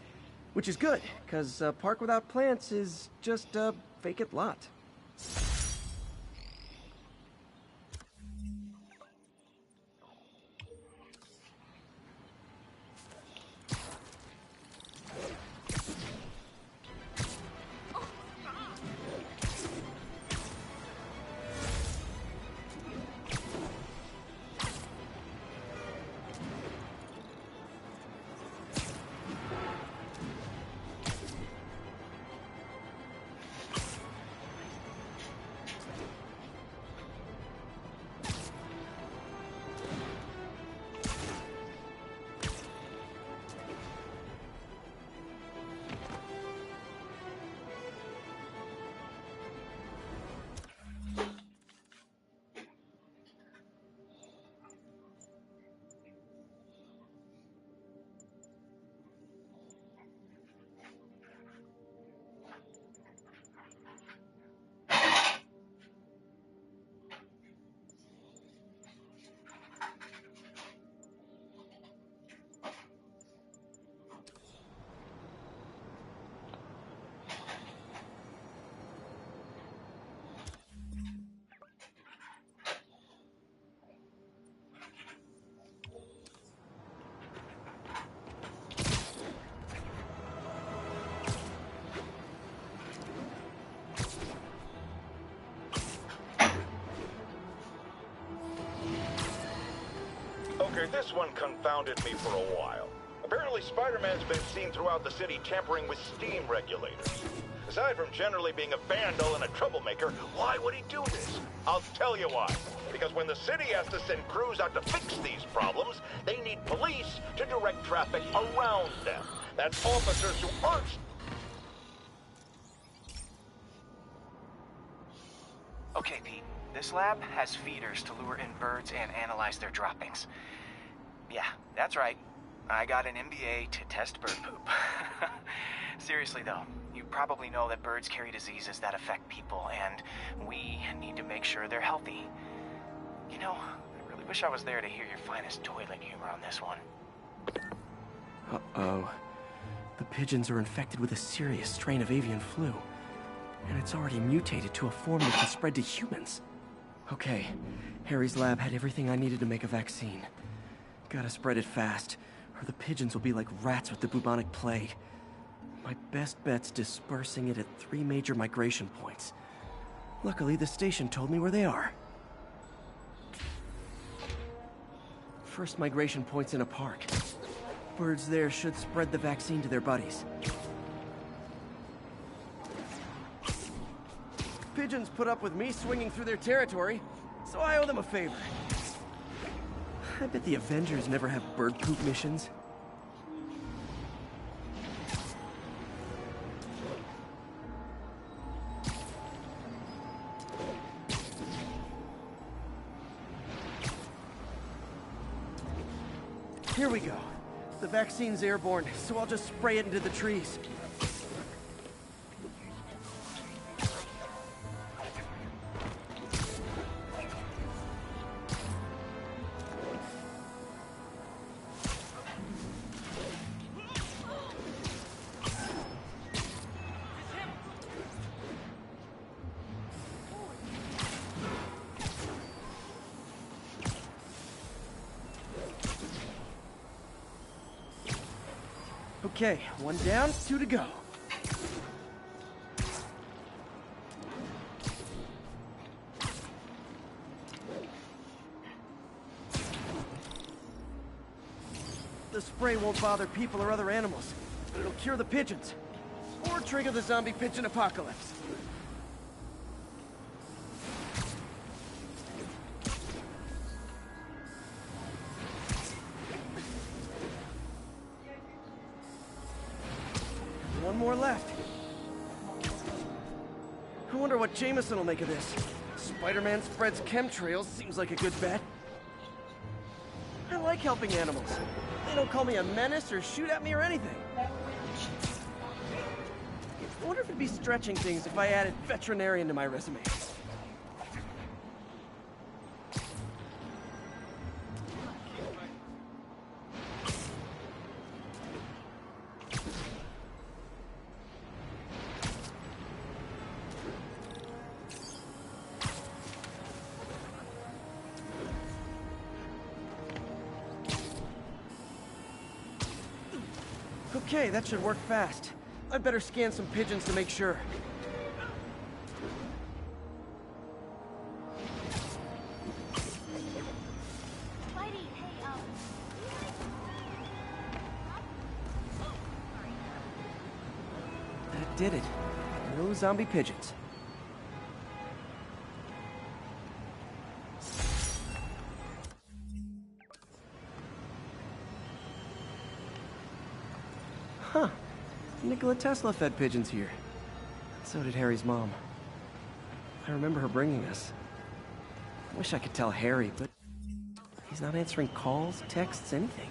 Which is good, because a park without plants is just a vacant lot. Okay, this one confounded me for a while. Apparently Spider-Man's been seen throughout the city tampering with steam regulators. Aside from generally being a vandal and a troublemaker, why would he do this? I'll tell you why. Because when the city has to send crews out to fix these problems, they need police to direct traffic around them. That's officers who aren't... Okay, Pete. This lab has feeders to lure in birds and analyze their droppings. Yeah, that's right. I got an MBA to test bird poop. Seriously though, you probably know that birds carry diseases that affect people, and we need to make sure they're healthy. You know, I really wish I was there to hear your finest toilet humor on this one. Uh-oh. The pigeons are infected with a serious strain of avian flu. And it's already mutated to a form that can spread to humans. Okay, Harry's lab had everything I needed to make a vaccine. Gotta spread it fast, or the pigeons will be like rats with the bubonic plague. My best bet's dispersing it at 3 major migration points. Luckily, the station told me where they are. First migration point's in a park. Birds there should spread the vaccine to their buddies. Pigeons put up with me swinging through their territory, so I owe them a favor. I bet the Avengers never have bird poop missions. go. The vaccine's airborne, so I'll just spray it into the trees. Okay, one down, 2 to go. The spray won't bother people or other animals, but it'll cure the pigeons. Or trigger the zombie pigeon apocalypse. One more left. I wonder what Jameson will make of this. Spider-Man spreads chemtrails seems like a good bet. I like helping animals. They don't call me a menace or shoot at me or anything. I wonder if it'd be stretching things if I added veterinarian to my resume. Okay, that should work fast. I'd better scan some pigeons to make sure. That did it. No zombie pigeons. Huh. Nikola Tesla fed pigeons here. So did Harry's mom. I remember her bringing us. I wish I could tell Harry, but he's not answering calls, texts, anything.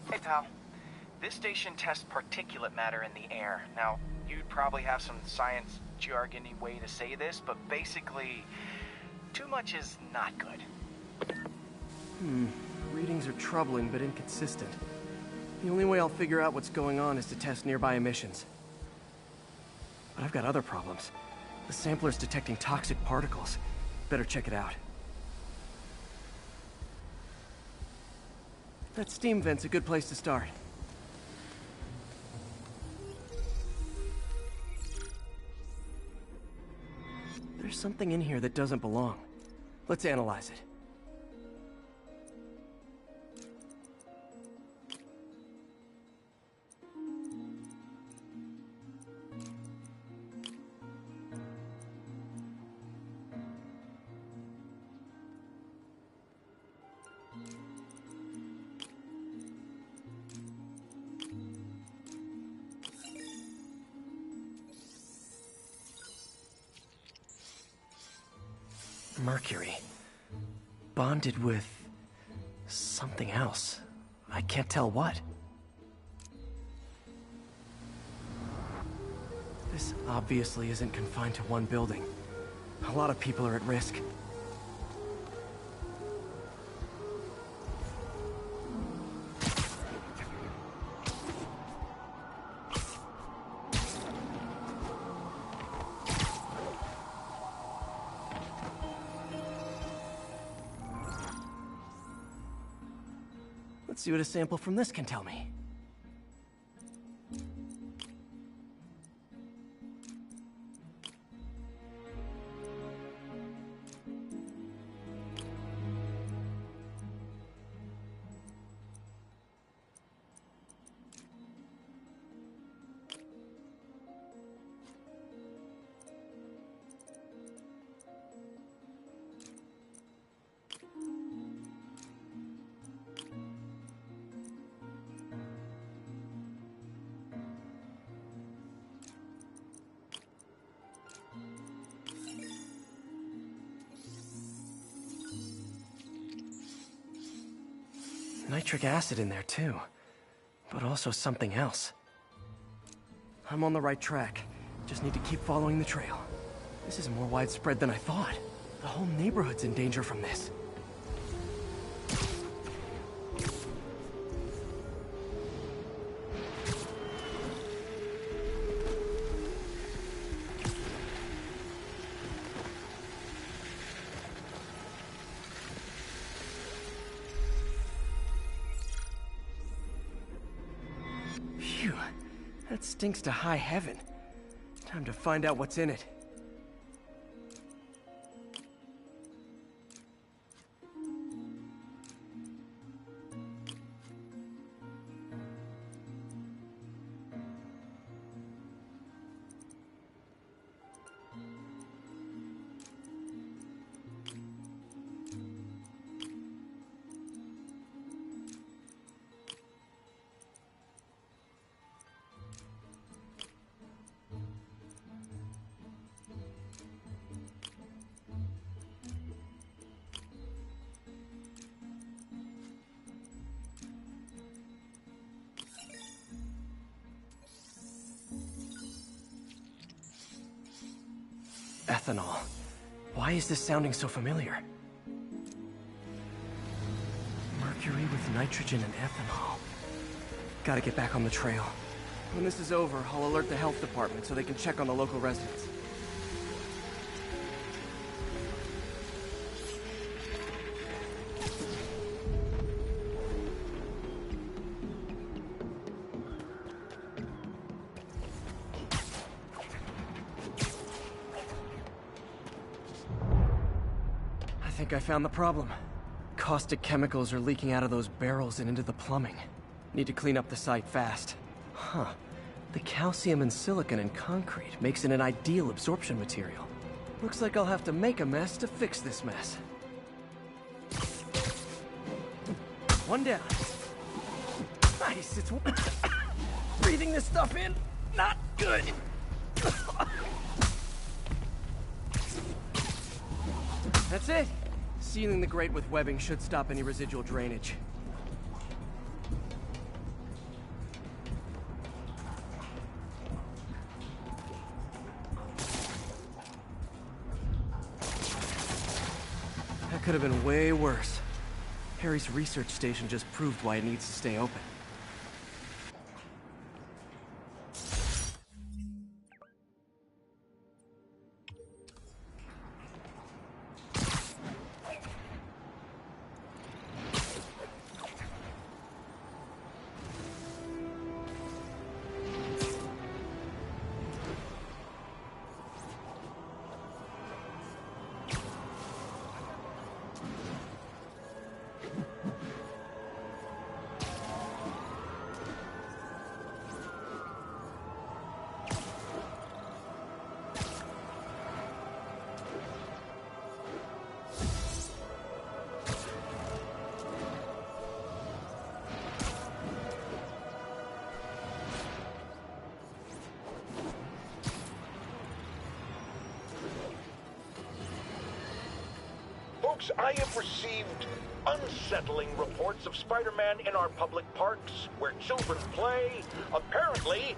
Hey, pal. This station tests particulate matter in the air. Now, you'd probably have some science jargony way to say this, but basically, too much is not good. Readings are troubling but inconsistent. The only way I'll figure out what's going on is to test nearby emissions. But I've got other problems. The sampler's detecting toxic particles. Better check it out. That steam vent's a good place to start. There's something in here that doesn't belong. Let's analyze it. Mercury. Bonded with something else. I can't tell what. This obviously isn't confined to one building. A lot of people are at risk. Let's see what a sample from this can tell me. Nitric acid in there too, but also something else. I'm on the right track. Just need to keep following the trail. This is more widespread than I thought. The whole neighborhood's in danger from this. Phew, that stinks to high heaven. Time to find out what's in it. Ethanol. Why is this sounding so familiar? Mercury with nitrogen and ethanol. Gotta get back on the trail. When this is over, I'll alert the health department so they can check on the local residents. I think I found the problem. Caustic chemicals are leaking out of those barrels and into the plumbing. Need to clean up the site fast. Huh. The calcium and silicon in concrete makes it an ideal absorption material. Looks like I'll have to make a mess to fix this mess. One down. Nice, it's... breathing this stuff in, not good. That's it. Sealing the grate with webbing should stop any residual drainage. That could have been way worse. Harry's research station just proved why it needs to stay open. Folks, I have received unsettling reports of Spider-Man in our public parks, where children play, apparently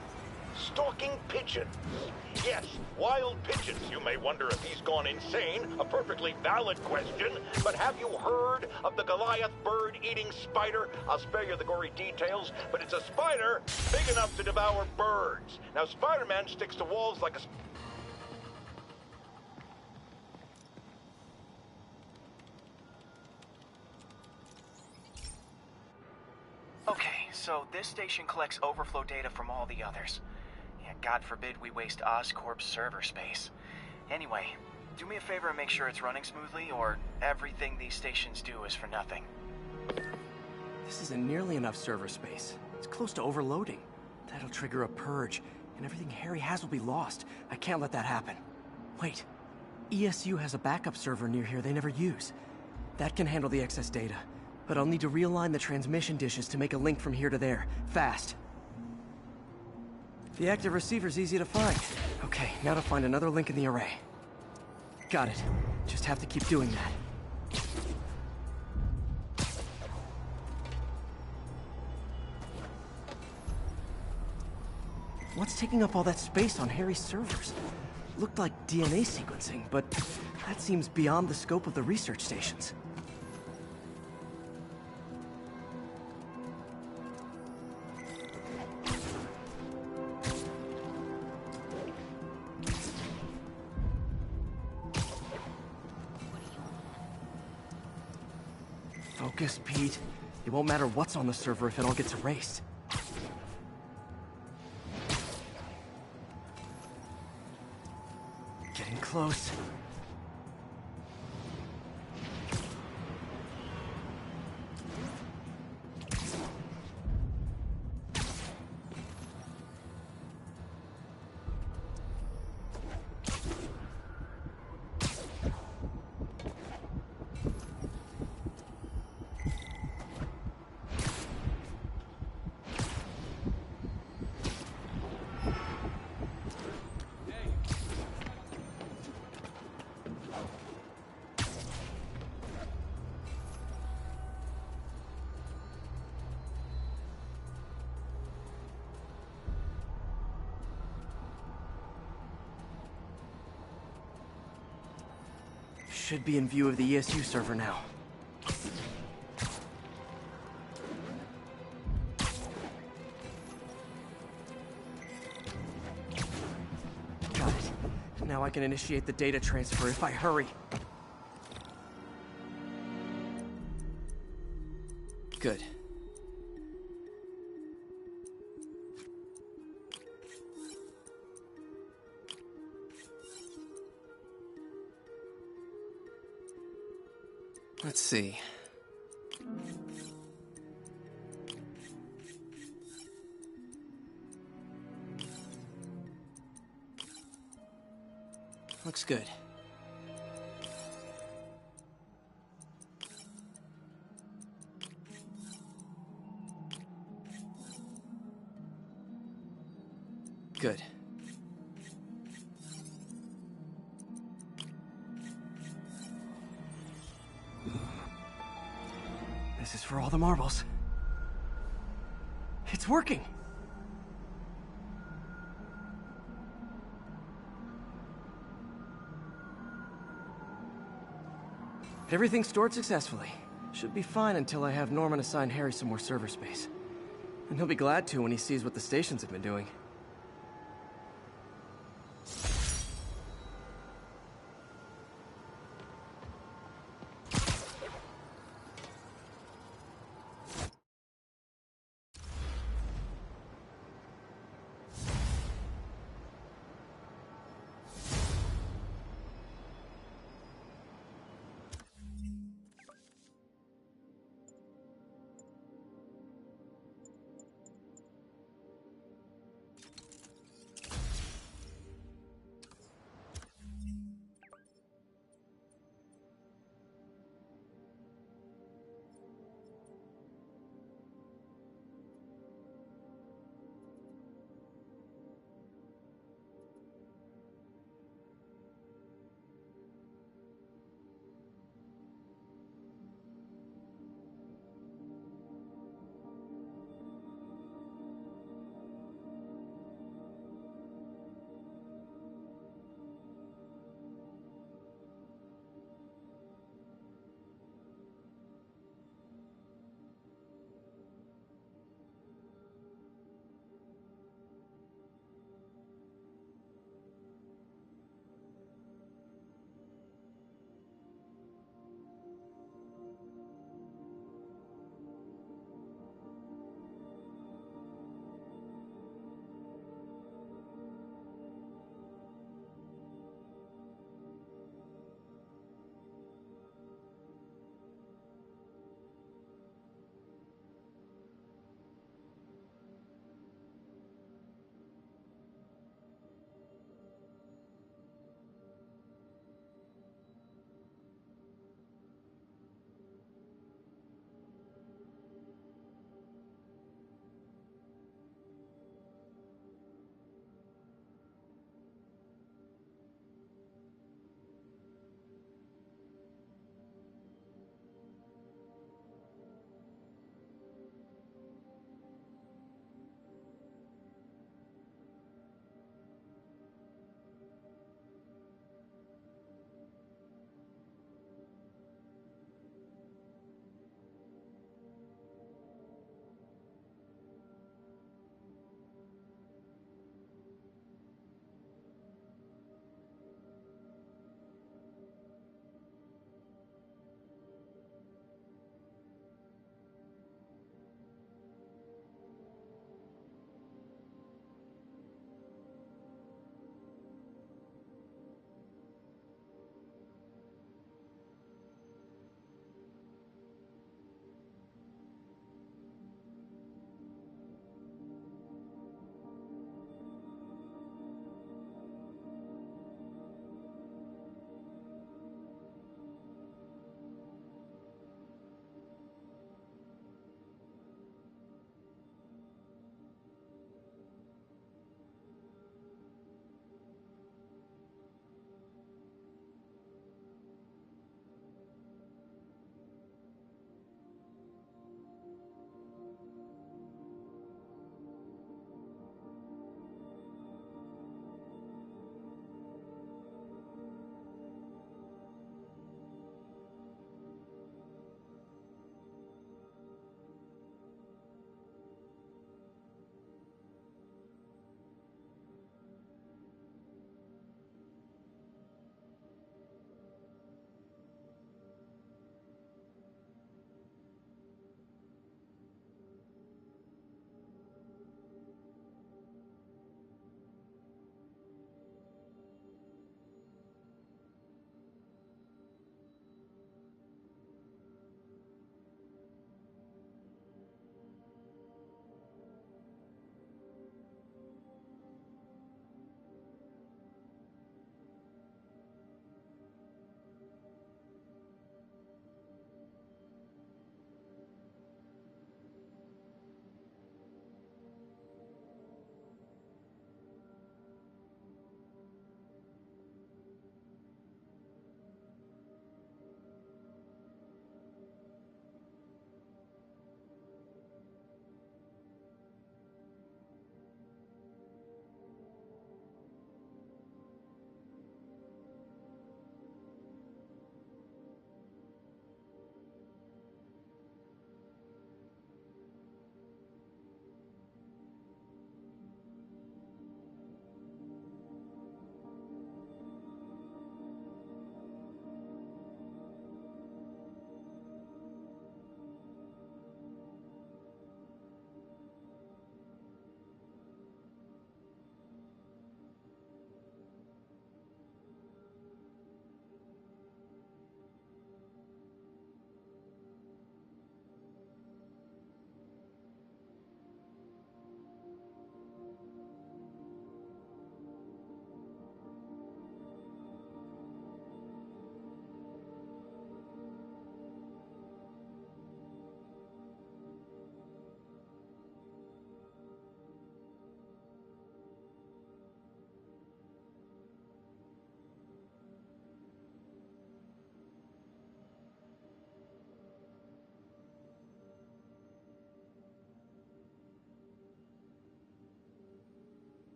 stalking pigeons. Yes, wild pigeons. You may wonder if he's gone insane. A perfectly valid question. But have you heard of the Goliath bird-eating spider? I'll spare you the gory details, but it's a spider big enough to devour birds. Now, Spider-Man sticks to walls like a... So this station collects overflow data from all the others. Yeah, God forbid we waste Oscorp's server space. Anyway, do me a favor and make sure it's running smoothly, or everything these stations do is for nothing. This isn't nearly enough server space. It's close to overloading. That'll trigger a purge, and everything Harry has will be lost. I can't let that happen. Wait. ESU has a backup server near here they never use. That can handle the excess data, but I'll need to realign the transmission dishes to make a link from here to there, fast. The active receiver's easy to find. Okay, now to find another link in the array. Got it. Just have to keep doing that. What's taking up all that space on Harry's servers? Looked like DNA sequencing, but that seems beyond the scope of the research stations. Focus, Pete. It won't matter what's on the server if it all gets erased. Getting close. Should be in view of the ESU server now. Got it. Now I can initiate the data transfer if I hurry. Good. Let's see. Looks good. Good. This is for all the marbles. It's working! Everything stored successfully. Should be fine until I have Norman assign Harry some more server space. And he'll be glad to when he sees what the stations have been doing.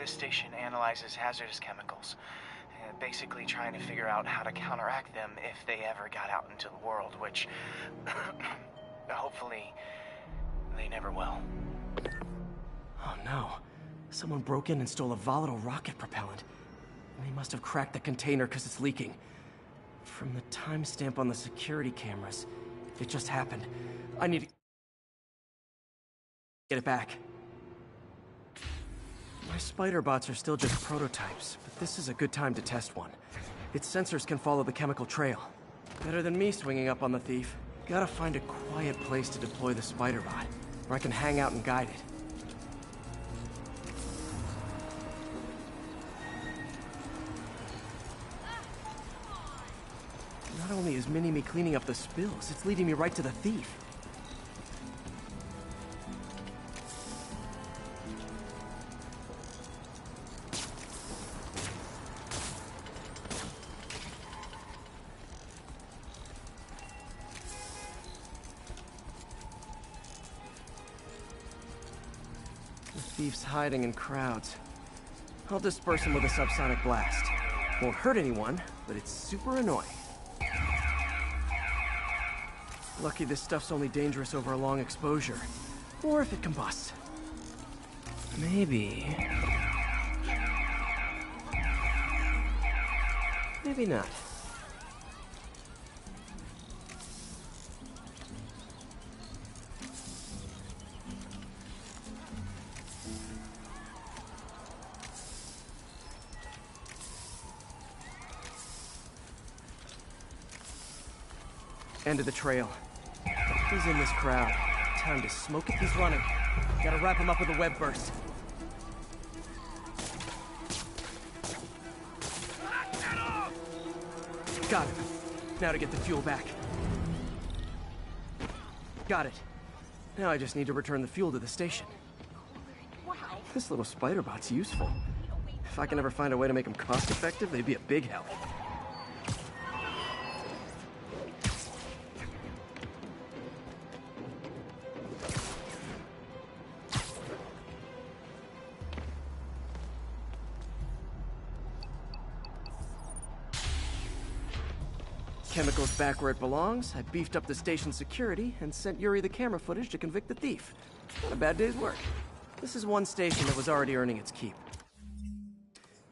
This station analyzes hazardous chemicals, basically trying to figure out how to counteract them if they ever got out into the world, which hopefully they never will. Oh no. Someone broke in and stole a volatile rocket propellant. And they must have cracked the container because it's leaking. From the timestamp on the security cameras, it just happened. I need to get it back. My spider bots are still just prototypes, but this is a good time to test one. Its sensors can follow the chemical trail. Better than me swinging up on the thief. Gotta find a quiet place to deploy the spider bot, where I can hang out and guide it. Not only is Mini-Me cleaning up the spills, it's leading me right to the thief. The thief's hiding in crowds. I'll disperse him with a subsonic blast. Won't hurt anyone, but it's super annoying. Lucky this stuff's only dangerous over a long exposure. Or if it combusts. Maybe... maybe not. End of the trail. He's in this crowd. Time to smoke it. He's running. Gotta wrap him up with a web burst. Got him. Now to get the fuel back. Got it. Now I just need to return the fuel to the station. This little spider bot's useful. If I can ever find a way to make them cost-effective, they'd be a big help. Chemicals back where it belongs. I beefed up the station's security and sent Yuri the camera footage to convict the thief. Not a bad day's work. This is one station that was already earning its keep.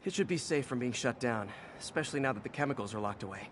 It should be safe from being shut down, especially now that the chemicals are locked away.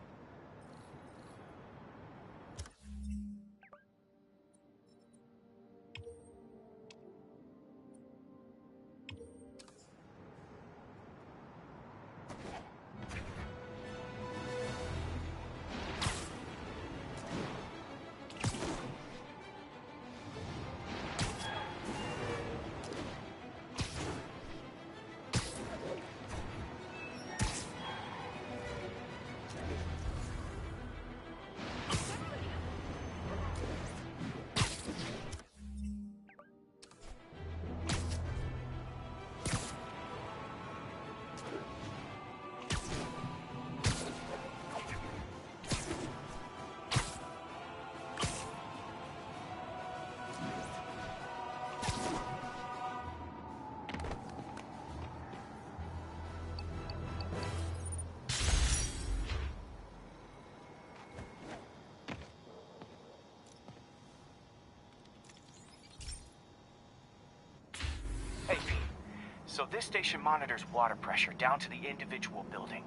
So this station monitors water pressure down to the individual building.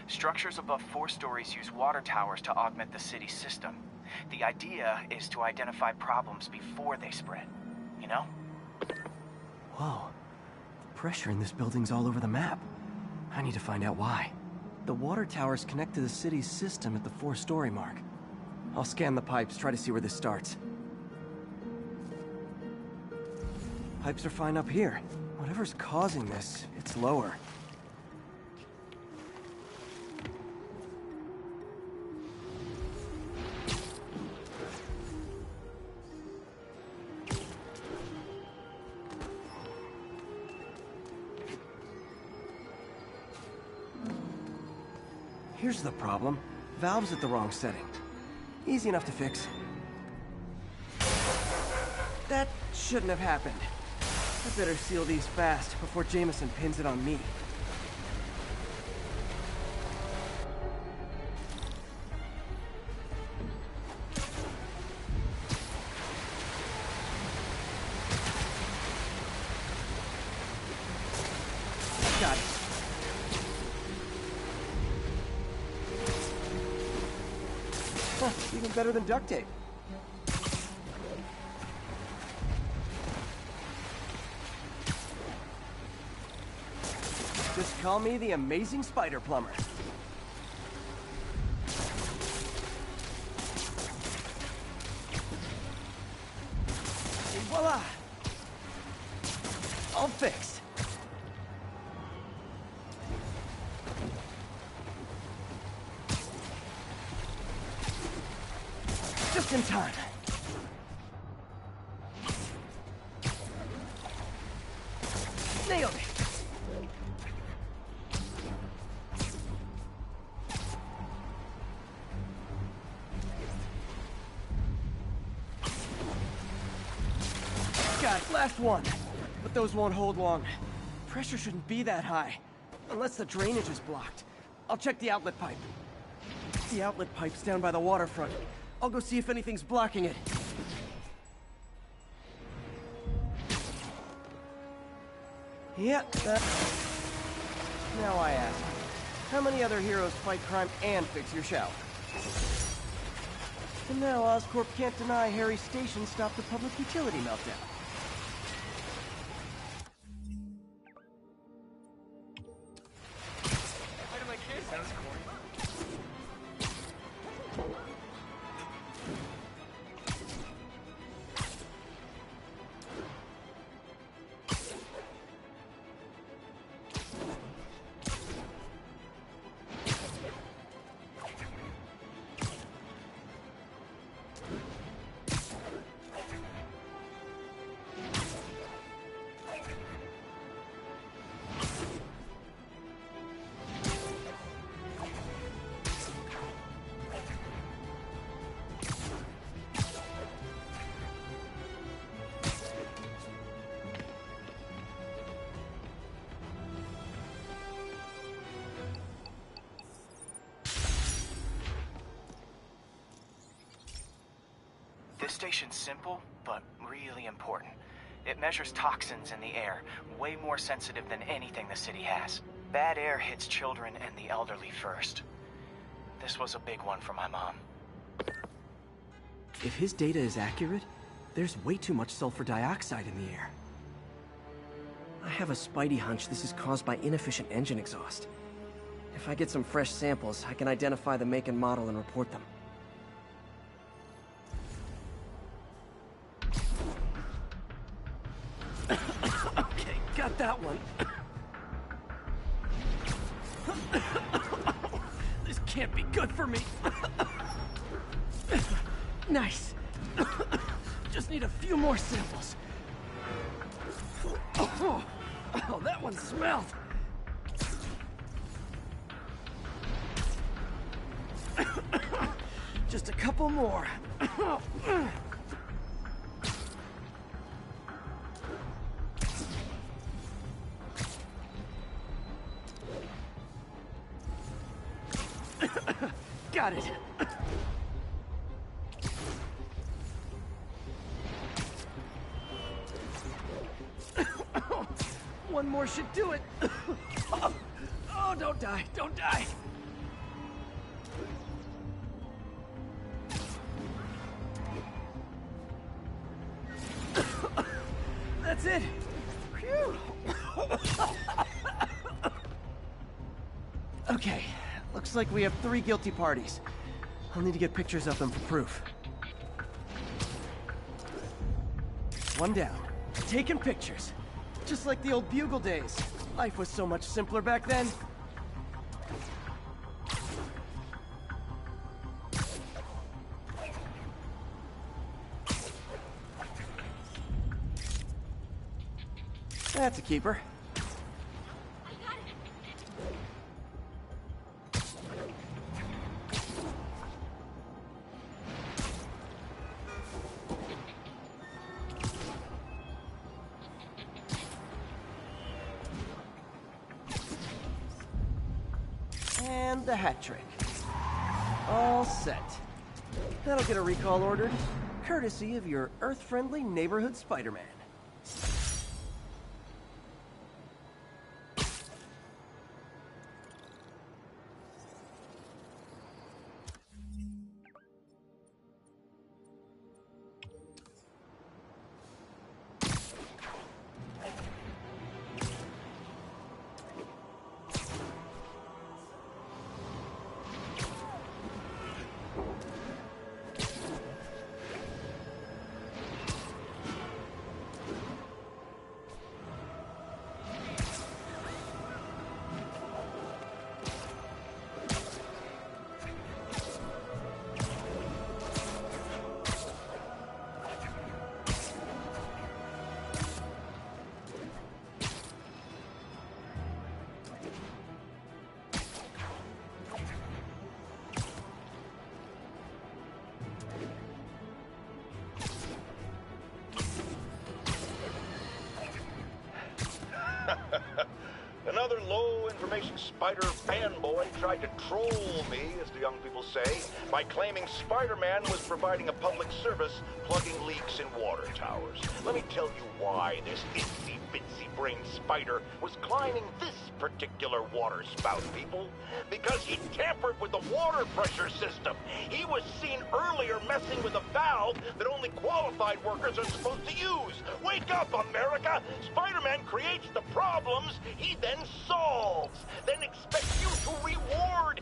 Structures above 4 stories use water towers to augment the city's system. The idea is to identify problems before they spread, you know? Whoa. The pressure in this building's all over the map. I need to find out why. The water towers connect to the city's system at the 4-story mark. I'll scan the pipes, try to see where this starts. Pipes are fine up here. Whatever's causing this, it's lower. Here's the problem. Valve's at the wrong setting. Easy enough to fix. That shouldn't have happened. I better seal these fast before Jameson pins it on me. Got it. Huh, even better than duct tape. Just call me the amazing spider plumber. Et voila! All fixed. Just in time. Nailed it. Got it, last one. But those won't hold long. Pressure shouldn't be that high. Unless the drainage is blocked. I'll check the outlet pipe. The outlet pipe's down by the waterfront. I'll go see if anything's blocking it. Yep, now I ask, how many other heroes fight crime and fix your shower? And now Oscorp can't deny Harry's station stopped the public utility meltdown. Why do my kids? That was corny. This station's simple, but really important. It measures toxins in the air, way more sensitive than anything the city has. Bad air hits children and the elderly first. This was a big one for my mom. If his data is accurate, there's way too much sulfur dioxide in the air. I have a spidey hunch this is caused by inefficient engine exhaust. If I get some fresh samples, I can identify the make and model and report them. Okay, got that one. This can't be good for me. Nice. Just need a few more samples. Oh, that one smelled. Just a couple more. Got it. One more should do it. Oh, don't die, don't die. That's it. Phew. Okay, looks like we have 3 guilty parties. I'll need to get pictures of them for proof. One down. Taking pictures. Just like the old Bugle days. Life was so much simpler back then. That's a keeper. And the hat trick. All set. That'll get a recall ordered, courtesy of your Earth-friendly neighborhood Spider-Man. Another low-information spider fanboy tried to troll me, as the young people say, by claiming Spider-Man was providing a public service plugging leaks in water towers. Let me tell you why this itsy-bitsy-brained spider was climbing this particular water spout, people. Because he tampered with the water pressure system. He was seen earlier messing with a valve that only qualified workers are supposed to use. Wake up, America! Spider-Man creates the problems he then solves, then expects you to reward.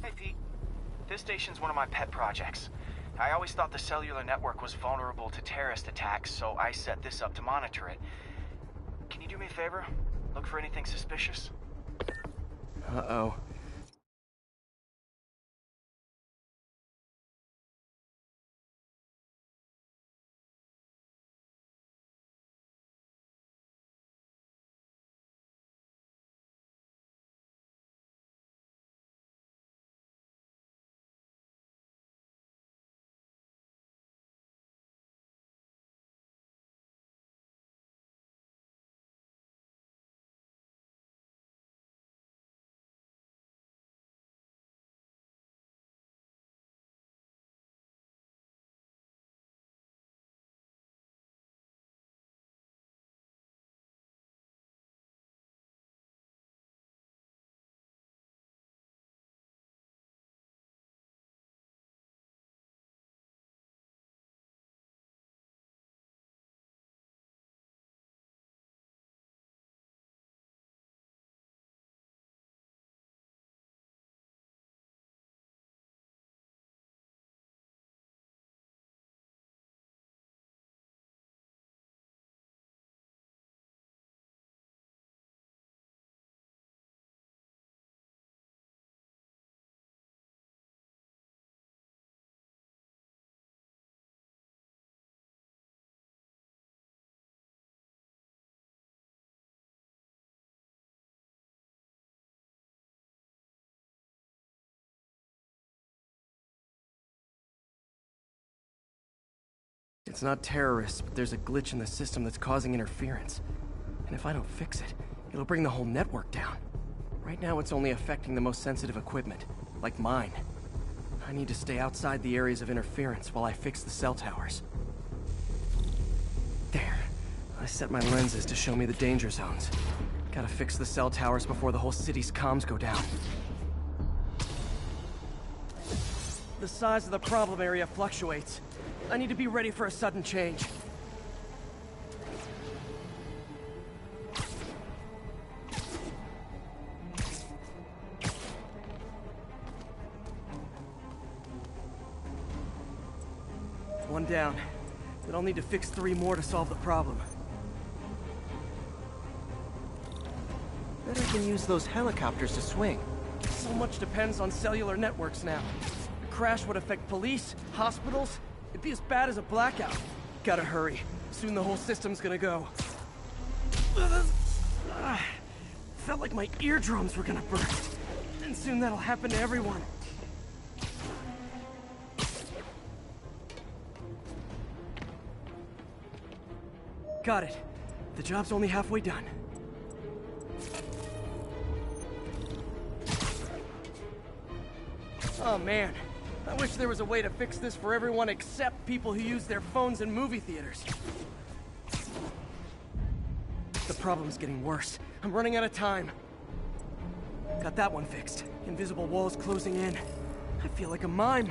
Hey, Pete. This station's one of my pet projects. I always thought the cellular network was vulnerable to terrorist attacks, so I set this up to monitor it. Can you do me a favor? Look for anything suspicious? Uh-oh. It's not terrorists, but there's a glitch in the system that's causing interference. And if I don't fix it, it'll bring the whole network down. Right now it's only affecting the most sensitive equipment, like mine. I need to stay outside the areas of interference while I fix the cell towers. There. I set my lenses to show me the danger zones. Gotta fix the cell towers before the whole city's comms go down. The size of the problem area fluctuates. I need to be ready for a sudden change. One down, but I'll need to fix 3 more to solve the problem. Bet I can use those helicopters to swing. So much depends on cellular networks now. A crash would affect police, hospitals. It'd be as bad as a blackout. Gotta hurry. Soon the whole system's gonna go. Felt like my eardrums were gonna burst. And soon that'll happen to everyone. Got it. The job's only halfway done. Oh man, I wish there was a way to fix this for everyone except people who use their phones in movie theaters. The problem's getting worse. I'm running out of time. Got that one fixed. Invisible walls closing in. I feel like a mime.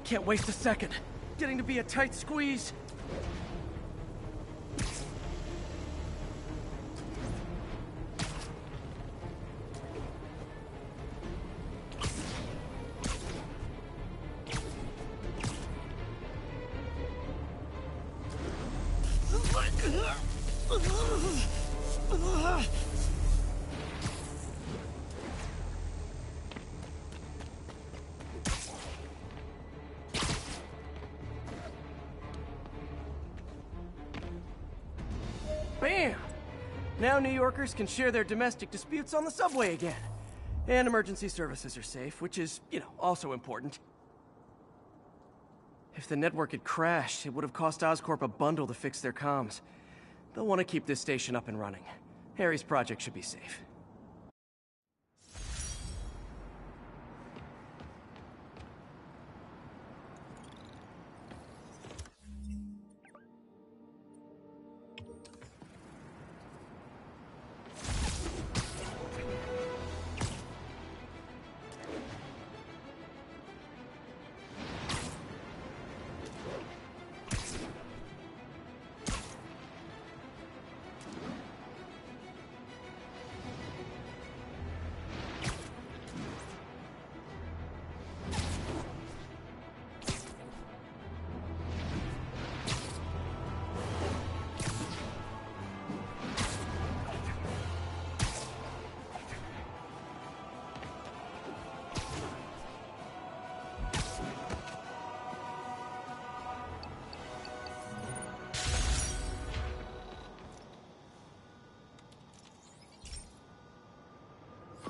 Can't waste a second. Getting to be a tight squeeze. Bam! Now New Yorkers can share their domestic disputes on the subway again. And emergency services are safe, which is, also important. If the network had crashed, it would have cost Oscorp a bundle to fix their comms. They'll want to keep this station up and running. Harry's project should be safe.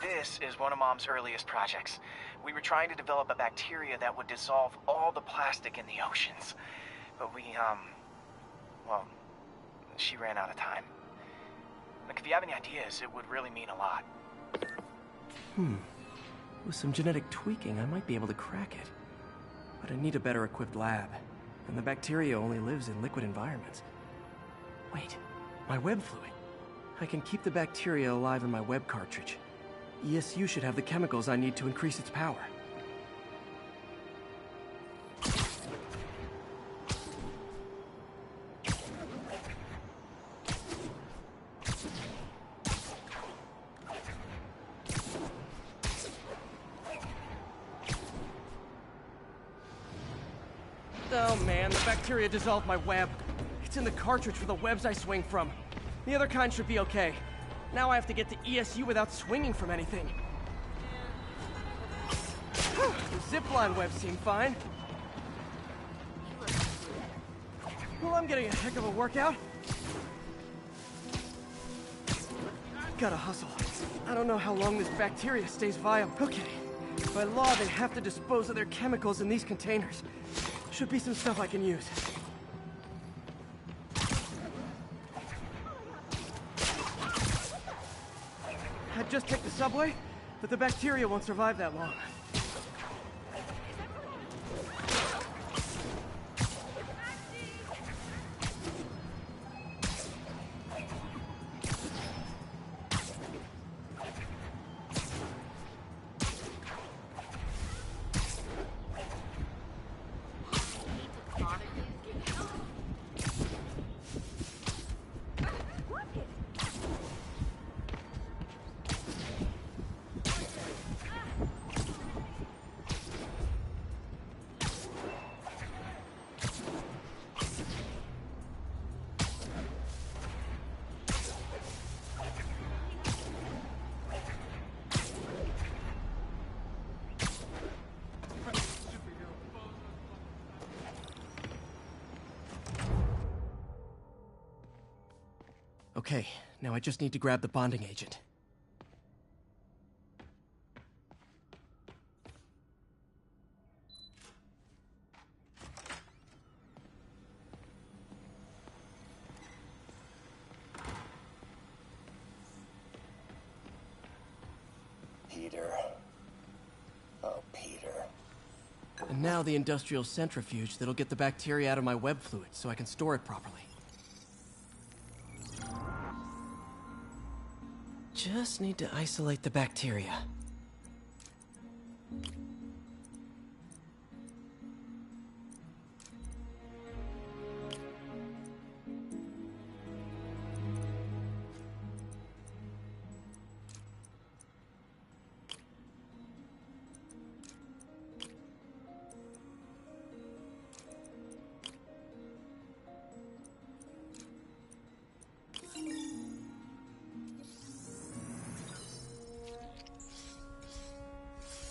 This is one of Mom's earliest projects. We were trying to develop a bacteria that would dissolve all the plastic in the oceans. But well, she ran out of time. Like, if you have any ideas, it would really mean a lot. With some genetic tweaking, I might be able to crack it. But I need a better equipped lab. And the bacteria only lives in liquid environments. Wait, my web fluid. I can keep the bacteria alive in my web cartridge. ESU should have the chemicals I need to increase its power. Oh man, the bacteria dissolved my web. It's in the cartridge for the webs I swing from. The other kind should be okay. Now I have to get to ESU without swinging from anything. The zipline webs seem fine. Well, I'm getting a heck of a workout. Gotta hustle. I don't know how long this bacteria stays viable. Okay, by law they have to dispose of their chemicals in these containers. Should be some stuff I can use. I'd just take the subway, but the bacteria won't survive that long. Okay, now I just need to grab the bonding agent. Peter, And now the industrial centrifuge that'll get the bacteria out of my web fluid so I can store it properly. Just need to isolate the bacteria.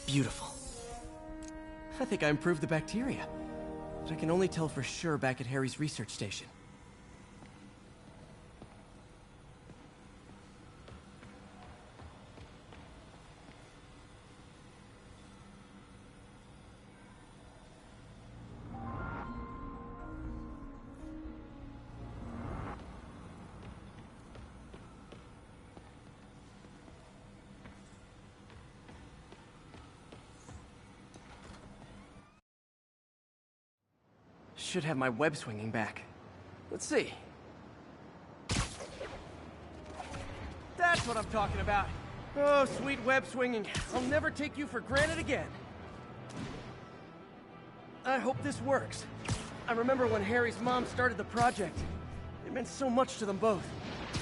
Beautiful. I think I improved the bacteria, but I can only tell for sure back at Harry's research station. Should have my web swinging back. Let's see. That's what I'm talking about. Oh, sweet web swinging. I'll never take you for granted again. I hope this works. I remember when Harry's mom started the project. It meant so much to them both.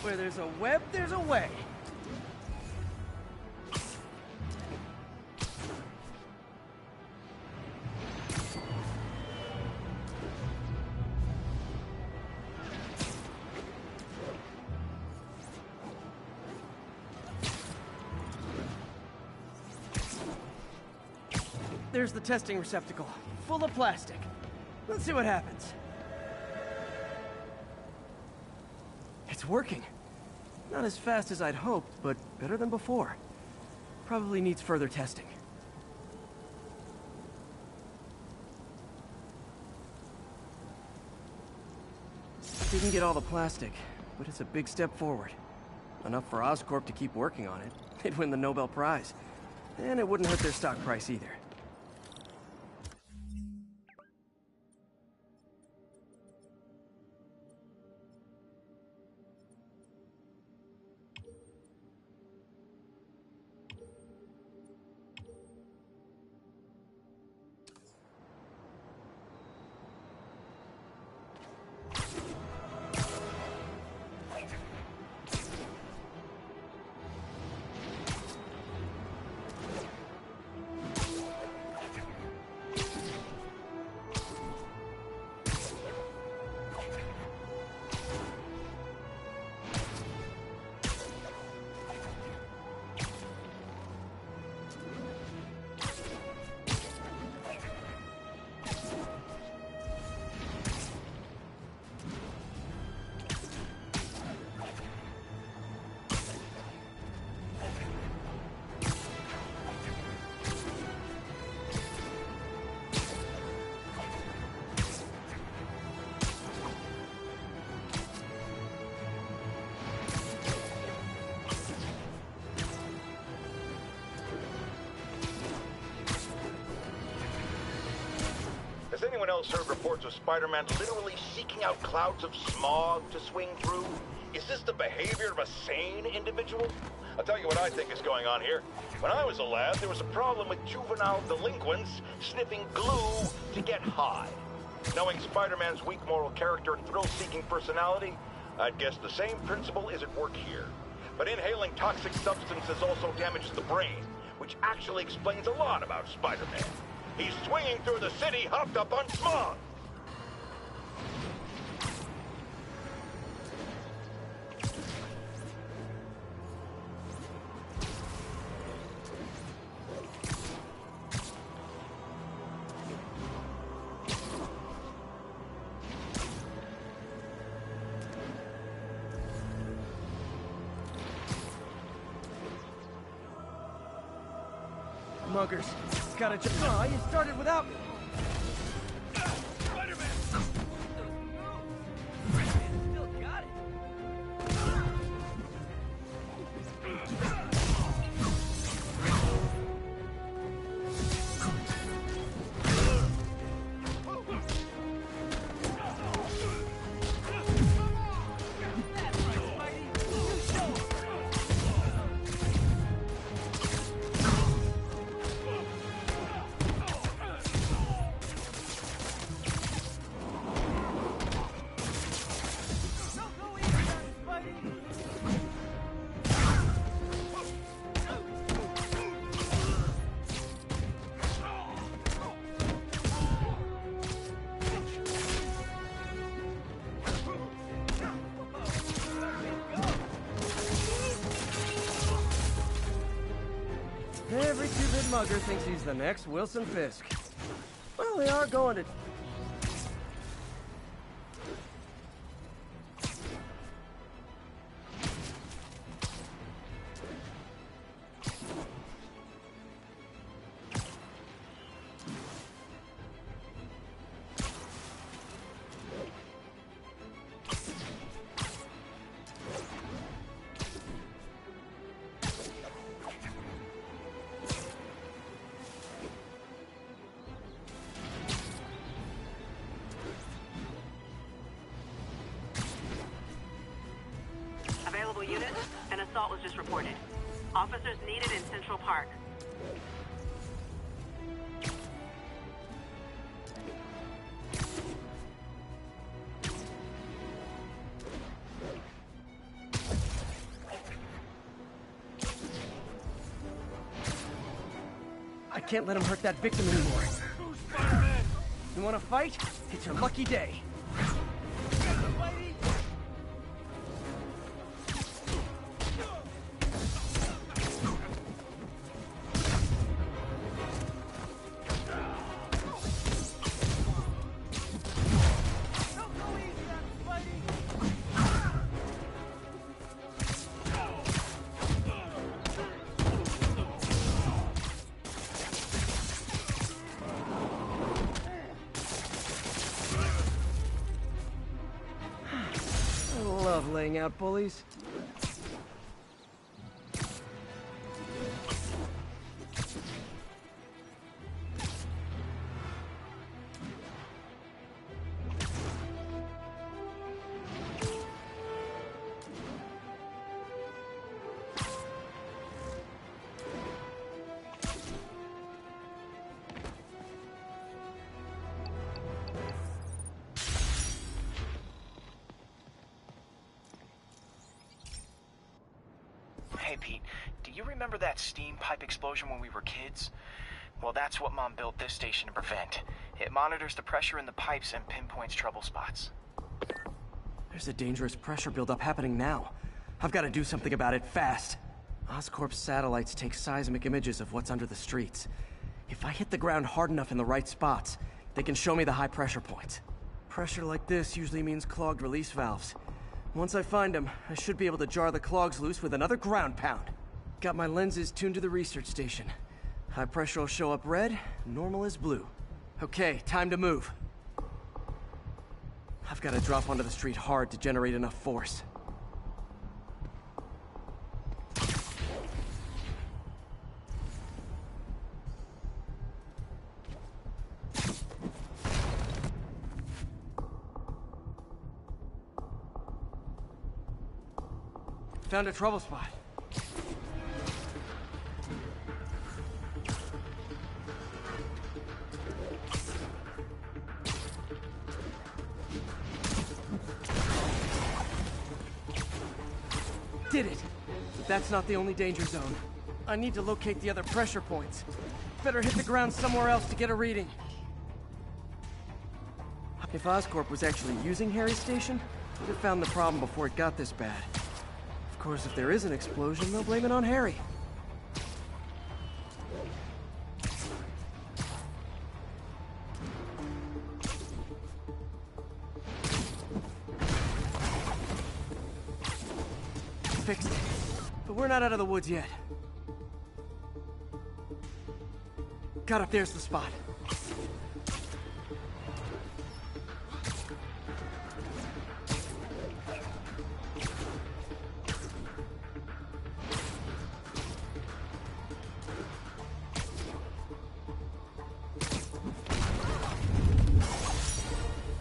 Where there's a web, there's a way. There's the testing receptacle, full of plastic. Let's see what happens. It's working. Not as fast as I'd hoped, but better than before. Probably needs further testing. Didn't get all the plastic, but it's a big step forward. Enough for Oscorp to keep working on it. They'd win the Nobel Prize. And it wouldn't hurt their stock price either. Has anyone else heard reports of Spider-Man literally seeking out clouds of smog to swing through? Is this the behavior of a sane individual? I'll tell you what I think is going on here. When I was a lad, there was a problem with juvenile delinquents sniffing glue to get high. Knowing Spider-Man's weak moral character and thrill-seeking personality, I'd guess the same principle is at work here. But inhaling toxic substances also damages the brain, which actually explains a lot about Spider-Man. He's swinging through the city hopped up on smog. Muggers, gotta just. Aw, you started without me. Spider-Man! Still got it. mugger thinks he's the next Wilson Fisk. Well, they are going to... Available units, an assault was just reported. Officers needed in Central Park. I can't let him hurt that victim anymore. You want to fight? It's your lucky day. Love laying out bullies. Hey, Pete, do you remember that steam pipe explosion when we were kids? Well, that's what Mom built this station to prevent. It monitors the pressure in the pipes and pinpoints trouble spots. There's a dangerous pressure buildup happening now. I've got to do something about it fast. Oscorp's satellites take seismic images of what's under the streets. If I hit the ground hard enough in the right spots, they can show me the high pressure points. Pressure like this usually means clogged release valves. Once I find them, I should be able to jar the clogs loose with another ground pound. Got my lenses tuned to the research station. High pressure will show up red, normal is blue. Okay, time to move. I've got to drop onto the street hard to generate enough force. Found a trouble spot. Did it! But that's not the only danger zone. I need to locate the other pressure points. Better hit the ground somewhere else to get a reading. If Oscorp was actually using Harry's station, they'd have found the problem before it got this bad. Of course, if there is an explosion, they'll blame it on Harry. Fixed it. But we're not out of the woods yet. Got up there's the spot.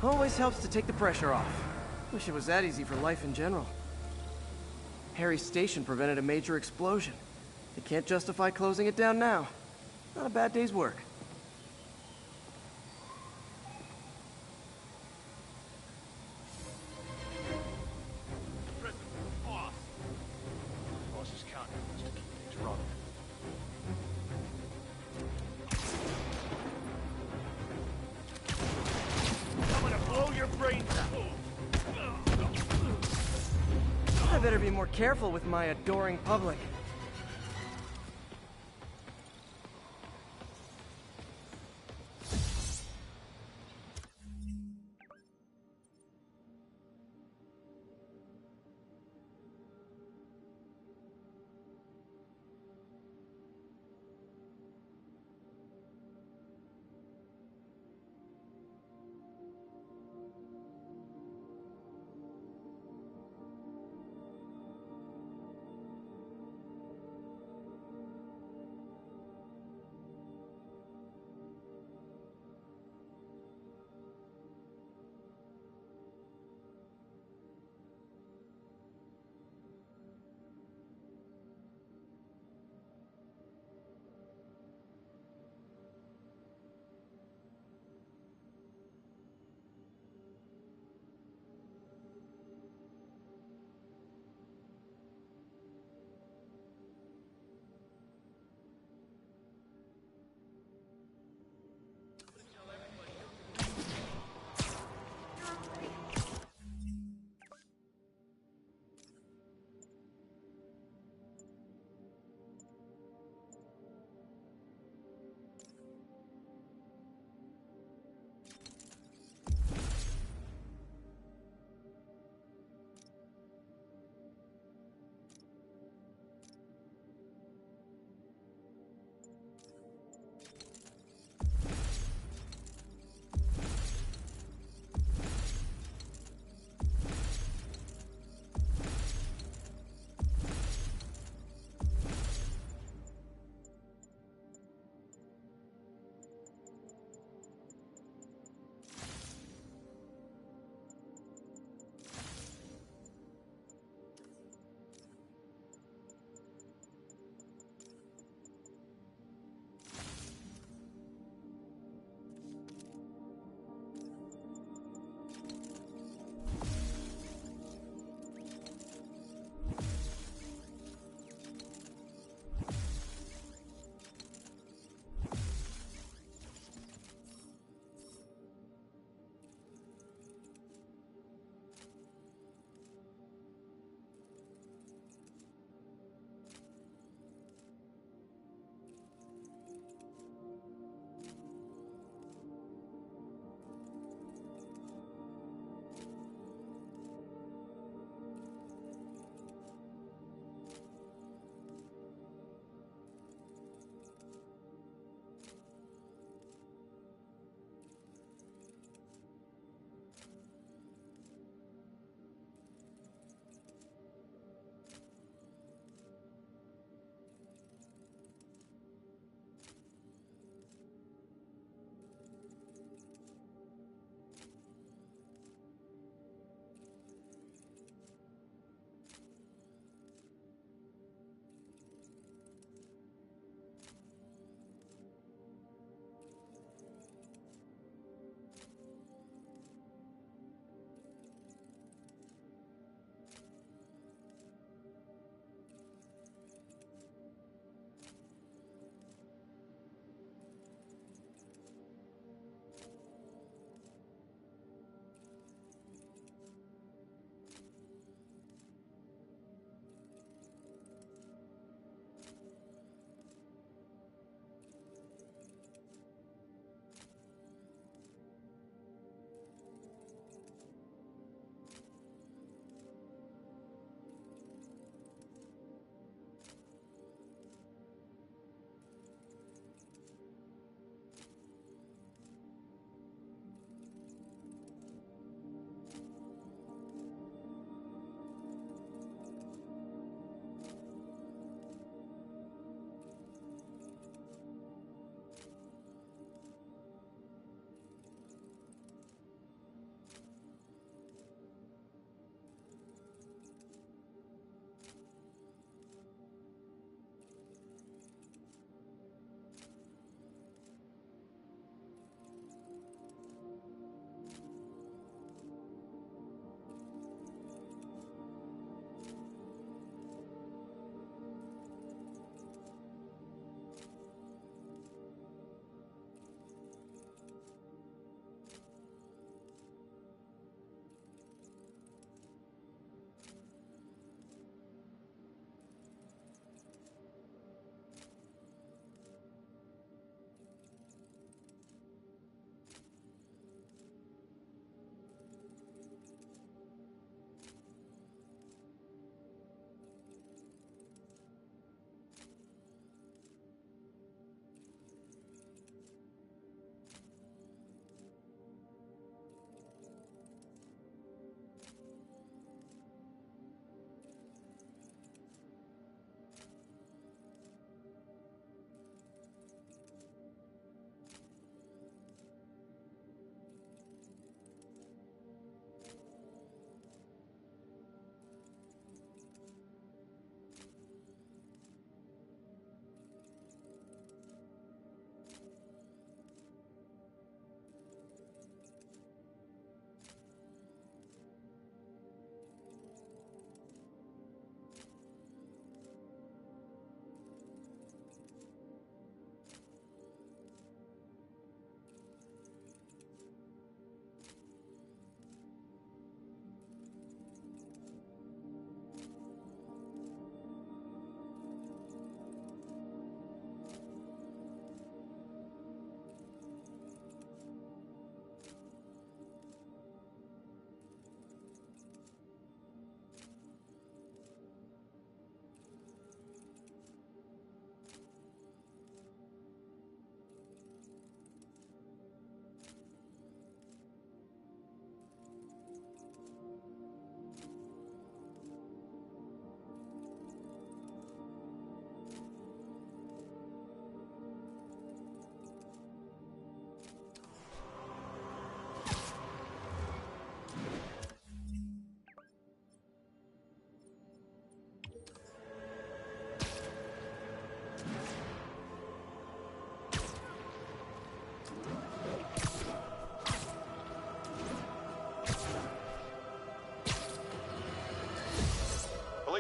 Always helps to take the pressure off. Wish it was that easy for life in general. Harry's station prevented a major explosion. They can't justify closing it down now. Not a bad day's work. Boss is counting on us to keep things running. I'm gonna blow your brains out. I better be more careful with my adoring public.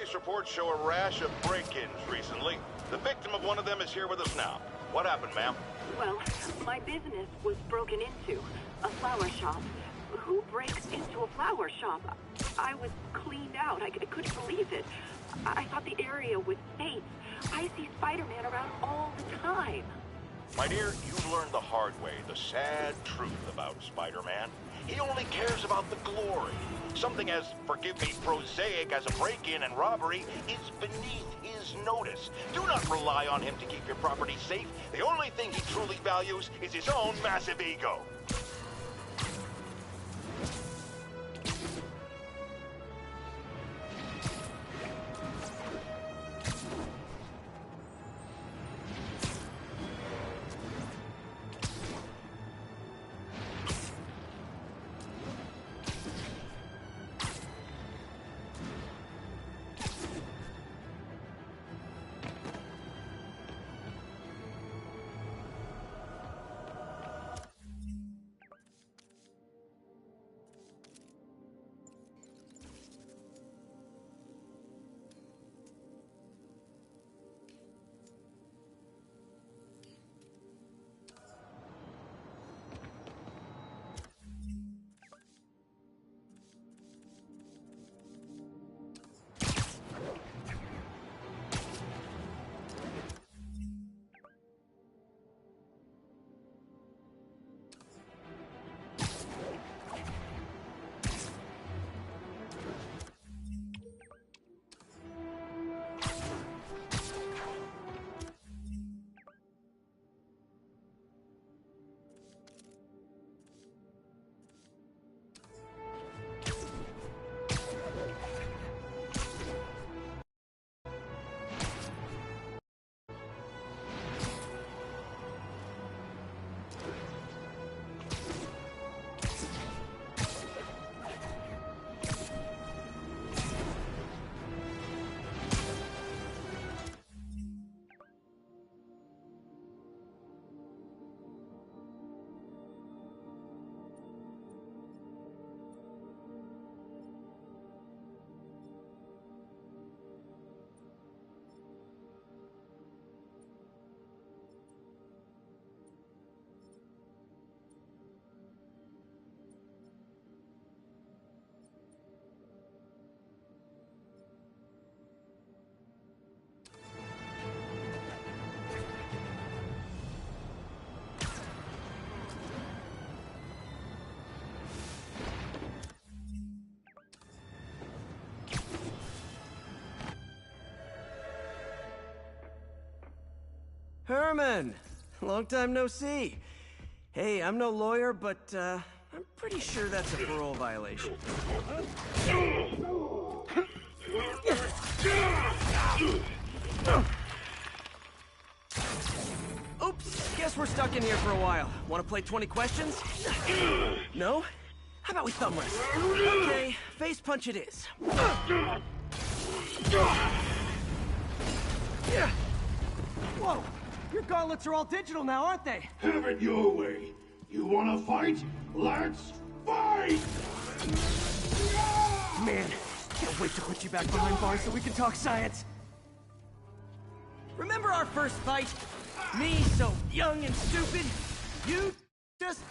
Police reports show a rash of break-ins recently. The victim of one of them is here with us now. What happened, ma'am? Well, my business was broken into. A flower shop. Who breaks into a flower shop? I was cleaned out. I couldn't believe it. I thought the area was safe. I see Spider-Man around all the time. My dear, you've learned the hard way the sad truth about Spider-Man. He only cares about the glory. Something as, forgive me, prosaic as a break-in and robbery is beneath his notice. Do not rely on him to keep your property safe. The only thing he truly values is his own massive ego. Herman! Long time no see. Hey, I'm no lawyer, but, I'm pretty sure that's a parole violation. Oops, guess we're stuck in here for a while. Want to play 20 questions? No? How about we thumb wrestle? Okay, face punch it is. Whoa! Your gauntlets are all digital now, aren't they? Have it your way. You wanna fight? Let's fight! Man, can't wait to put you back behind bars so we can talk science. Remember our first fight? Me, so young and stupid. You just...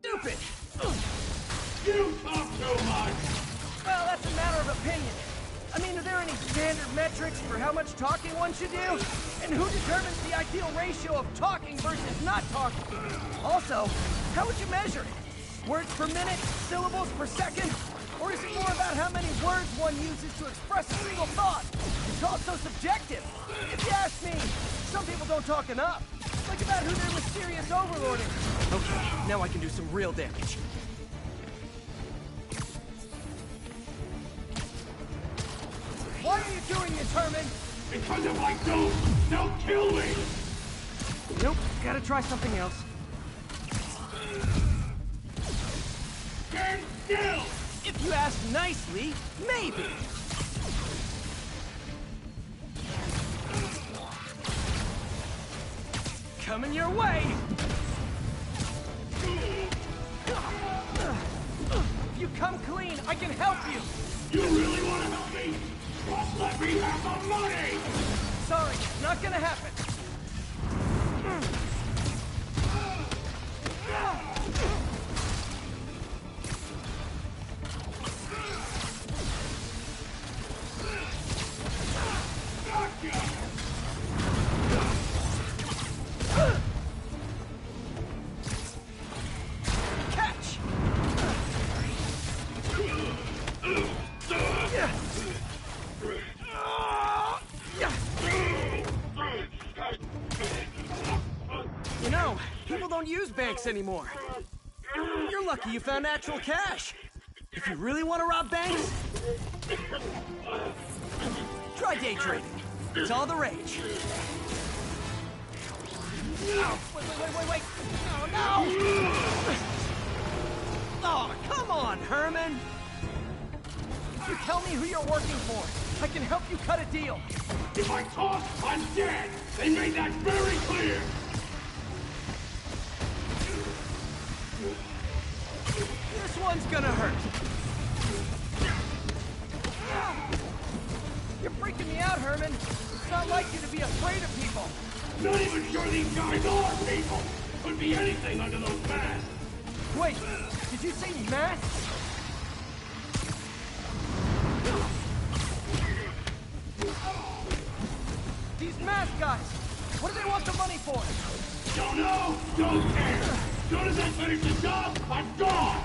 stupid! You talk too much! Well, that's a matter of opinion. I mean, are there any standard metrics for how much talking one should do? And who determines the ideal ratio of talking versus not talking? Also, how would you measure it? Words per minute? Syllables per second? Or is it more about how many words one uses to express a single thought? It's also subjective. If you ask me, some people don't talk enough. Like about who their mysterious overlord is. Okay, now I can do some real damage. Why are you doing this, Herman? Because if I don't, they'll kill me! Gotta try something else. Stand still! If you ask nicely, maybe. Coming your way! If you come clean, I can help you! You really want to help me? Just let me have the money! Sorry, not gonna happen. Catch! You know, people don't use banks anymore. You're lucky you found actual cash. If you really want to rob banks, try day trading. It's all the rage. Oh, wait. Oh, no! Oh, come on, Herman! You tell me who you're working for. I can help you cut a deal. If I talk, I'm dead! They made that very clear! This one's gonna hurt. You're freaking me out, Herman. It's not like you to be afraid of people. Not even sure these guys are people! Could be anything under those masks! Wait, did you say masks? These mask guys, what do they want the money for? Don't know! Don't care! Soon as I finish the job, I'm gone!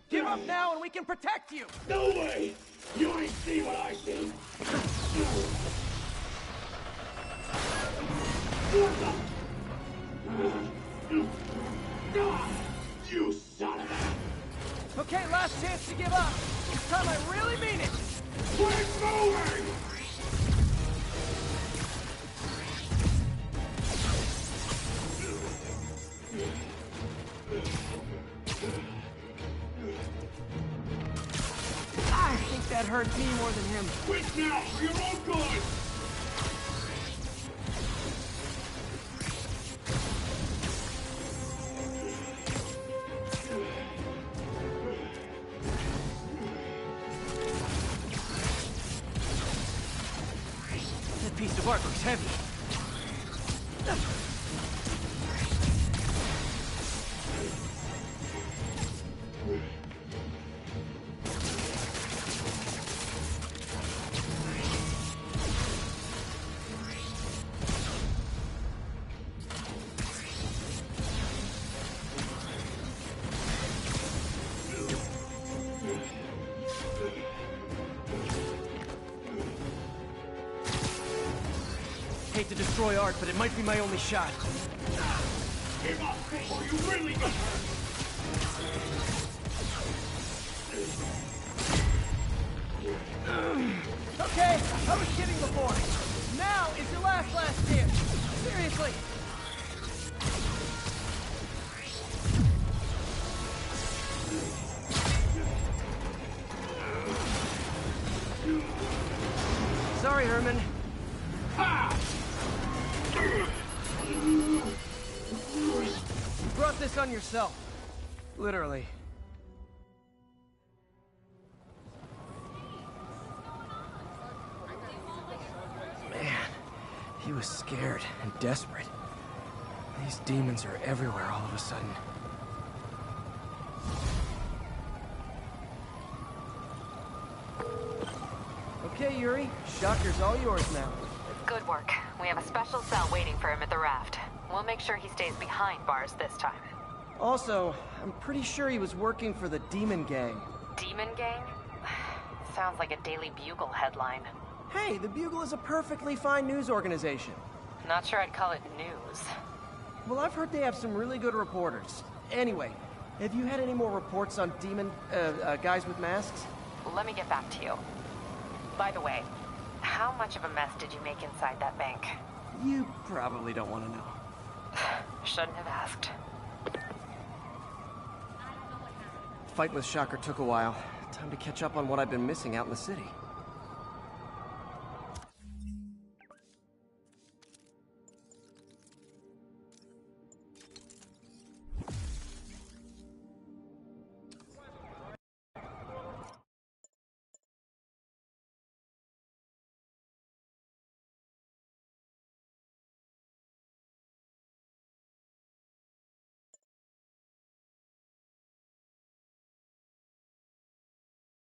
Give up now and we can protect you! No way! You ain't see what I see! You son of a... Okay, last chance to give up. This time I really mean it! Quit moving! I think that hurt me more than him. Quit now, for your own good! That piece of art looks heavy. Hate to destroy art, but it might be my only shot. Give up, or you really get hurt! Okay, I was kidding before. Now is your last chance. Seriously. Sorry, Herman. You brought this on yourself. Literally. Man, he was scared and desperate. These demons are everywhere all of a sudden. Okay, Yuri. Shocker's all yours now. Good work. We have a special cell waiting for him at the raft. We'll make sure he stays behind bars this time. Also, I'm pretty sure he was working for the Demon Gang. Demon Gang? Sounds like a Daily Bugle headline. Hey, the Bugle is a perfectly fine news organization. Not sure I'd call it news. Well, I've heard they have some really good reporters. Anyway, have you had any more reports on demon, guys with masks? Let me get back to you. By the way, how much of a mess did you make inside that bank? You probably don't want to know. Shouldn't have asked. Fight with Shocker took a while. Time to catch up on what I've been missing out in the city.